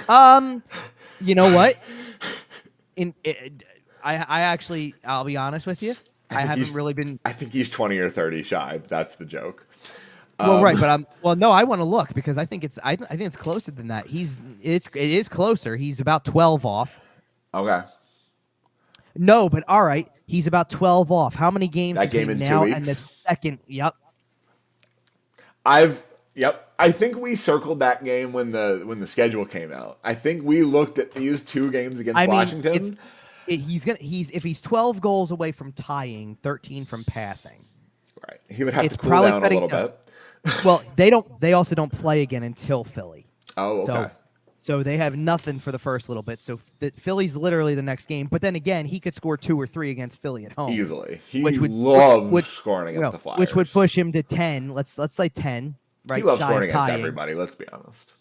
You know what? I'll be honest with you. I haven't really been. I think he's 20 or 30 shy. That's the joke. Well, right, but no, I want to look, because I think it's closer than that. It is closer. He's about 12 off. Okay. No, but all right, he's about 12 off. How many games that game in now 2 weeks? And the second? Yep. I think we circled that game when the schedule came out. I think we looked at these 2 games against Washington. If he's 12 goals away from tying, 13 from passing. Right. He would have to cool down a little bit. Well, they also don't play again until Philly. Oh, okay. So they have nothing for the first little bit. So Philly's literally the next game. But then again, he could score 2 or 3 against Philly at home easily. He loves scoring against the Flyers, which would push him to 10. Let's say 10. Right. He loves scoring against everybody. Let's be honest.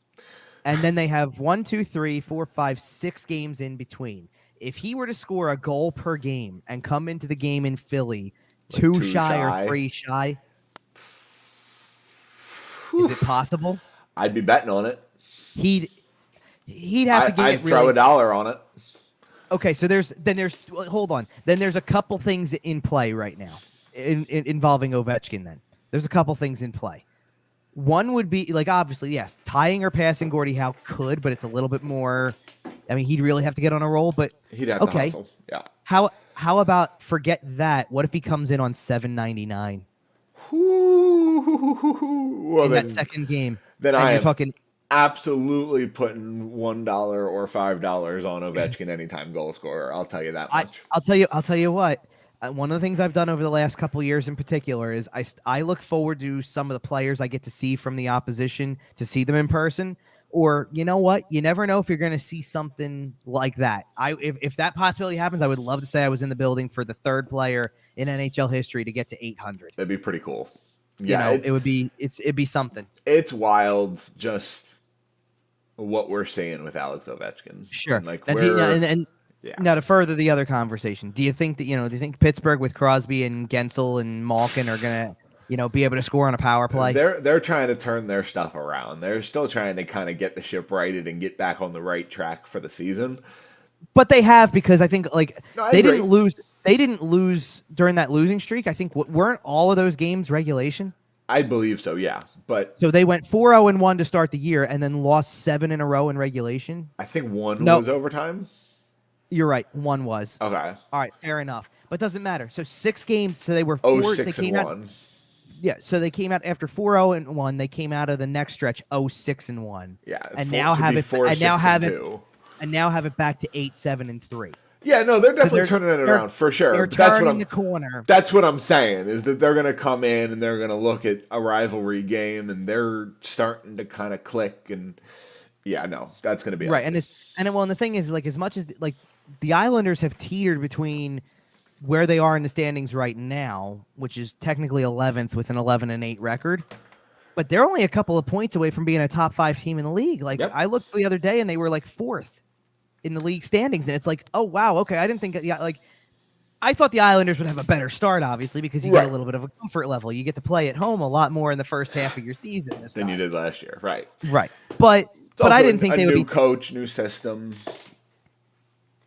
And then they have 1, 2, 3, 4, 5, 6 games in between. If he were to score a goal per game and come into the game in Philly 2 shy or 3 shy, is it possible? I'd be betting on it. He'd have to get I'd throw $1 on it. Okay, so hold on. Then there's a couple things in play right now involving Ovechkin. Then there's a couple things in play. One would be, obviously, yes, tying or passing Gordie Howe could, but it's a little bit more. I mean, he'd really have to get on a roll, but he'd have to hustle. Yeah. How about forget that? What if he comes in on $7.99? Well, that second game. Then I am talking absolutely putting $1 or $5 on Ovechkin anytime goal scorer. I'll tell you that much. I'll tell you what. One of the things I've done over the last couple of years in particular is I look forward to some of the players I get to see from the opposition, to see them in person. Or, you know what? You never know if you're going to see something like that. If that possibility happens, I would love to say I was in the building for the third player in NHL history to get to 800. That'd be pretty cool. Yeah, it'd be something. It's wild, just what we're seeing with Alex Ovechkin. Sure. Now to further the other conversation, do you think Pittsburgh with Crosby and Gensel and Malkin are gonna, be able to score on a power play? They're trying to turn their stuff around. They're still trying to kind of get the ship righted and get back on the right track for the season. But they have, because I think they didn't lose. They didn't lose during that losing streak. I think weren't all of those games regulation? I believe so, yeah. But so they went 4-0-1 to start the year, and then lost 7 in a row in regulation. I think one was overtime. You're right. 1 was. Okay. All right. Fair enough. But doesn't matter. So 6 games. So they were 4-6-1. Yeah. So they came out after 4-0-1. They came out of the next stretch 0-6-1. Yeah. And now have it. And now have it. And now have it back to 8-7-3. Yeah. No, they're definitely turning it around for sure. They're turning the corner. That's what I'm saying, is that they're going to come in and they're going to look at a rivalry game and they're starting to kind of click, and Yeah, no, that's going to be right. ugly. And the thing is, like, as much as like the Islanders have teetered between where they are in the standings right now, which is technically 11th with an 11-8 record, but they're only a couple of points away from being a top 5 team in the league. Like, Yep. I looked the other day and they were like 4th in the league standings, and it's like, oh wow, okay, I didn't think, yeah, like, I thought the Islanders would have a better start, obviously, because you get a little bit of a comfort level. You get to play at home a lot more in the first half of your season than you did last year, right? Right, but I didn't think they would be new coach, new system.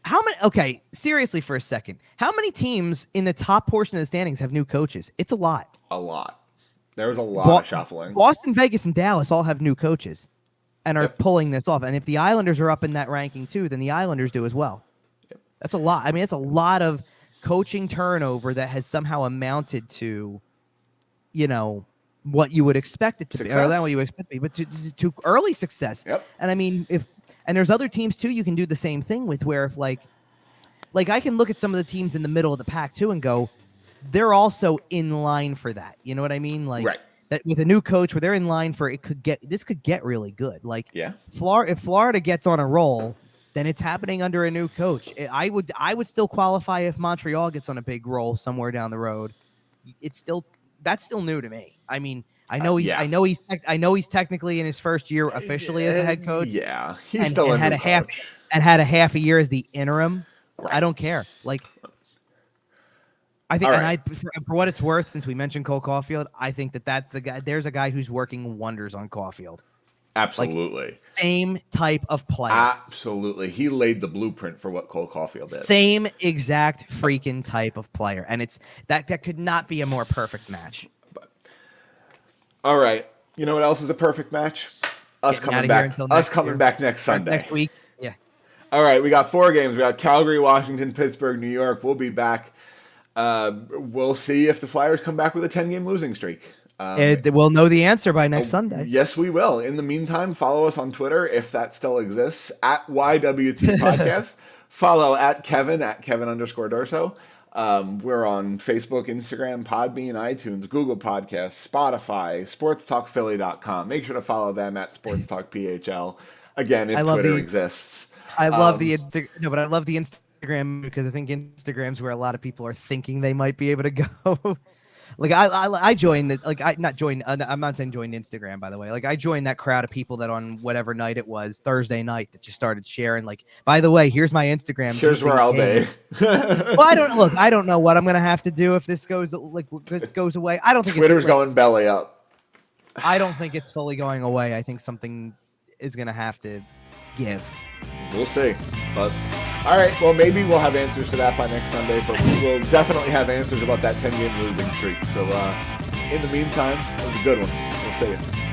How many? Okay, seriously, for a second, how many teams in the top portion of the standings have new coaches? It's a lot. A lot. There was a lot of shuffling. Boston, Vegas, and Dallas all have new coaches and are pulling this off. And if the Islanders are up in that ranking too, then the Islanders do as well. Yep. That's a lot. I mean, it's a lot of coaching turnover that has somehow amounted to, what you would expect it to be, or not what you would expect it to be, but to early success. Yep. And I mean, and there's other teams too you can do the same thing with, where if like I can look at some of the teams in the middle of the pack too and go, they're also in line for that. You know what I mean? Like that with a new coach where they're in line for this could get really good. Like if Florida gets on a roll, then it's happening under a new coach. I would still qualify if Montreal gets on a big roll somewhere down the road. That's still new to me. I mean, I know he's technically in his first year officially as a head coach. Yeah, he's still a new coach. Had a half a year as the interim. Right. I don't care. Like, I think, for what it's worth, since we mentioned Cole Caulfield, I think that's the guy. There's a guy who's working wonders on Caulfield. Absolutely. Like, same type of player. Absolutely. He laid the blueprint for what Cole Caulfield did. Same exact freaking type of player. And it's that could not be a more perfect match. But, all right. You know what else is a perfect match? Us coming back next Sunday. Next week. Yeah. All right. We got 4 games. We got Calgary, Washington, Pittsburgh, New York. We'll be back. We'll see if the Flyers come back with a 10-game losing streak. We'll know the answer by next Sunday. Yes, we will. In the meantime, follow us on Twitter if that still exists at YWT Podcast. Follow at Kevin_Durso. We're on Facebook, Instagram, Podbean, iTunes, Google Podcasts, Spotify, SportsTalkPhilly.com. Make sure to follow them at SportsTalkPHL. Again, if Twitter exists. I love the Instagram because I think Instagram's where a lot of people are thinking they might be able to go. Like I joined the, like I not joined. I'm not saying join Instagram, by the way. Like I joined that crowd of people that on whatever night it was, Thursday night, that just started sharing. Like, by the way, here's my Instagram. Here's where I'll be. Well, I don't know what I'm gonna have to do if this goes away. I don't think Twitter's going belly up. I don't think it's fully going away. I think something is gonna have to give. We'll see. But all right, well, maybe we'll have answers to that by next Sunday, but we will definitely have answers about that 10-game losing streak. So in the meantime, it was a good one. We'll see you.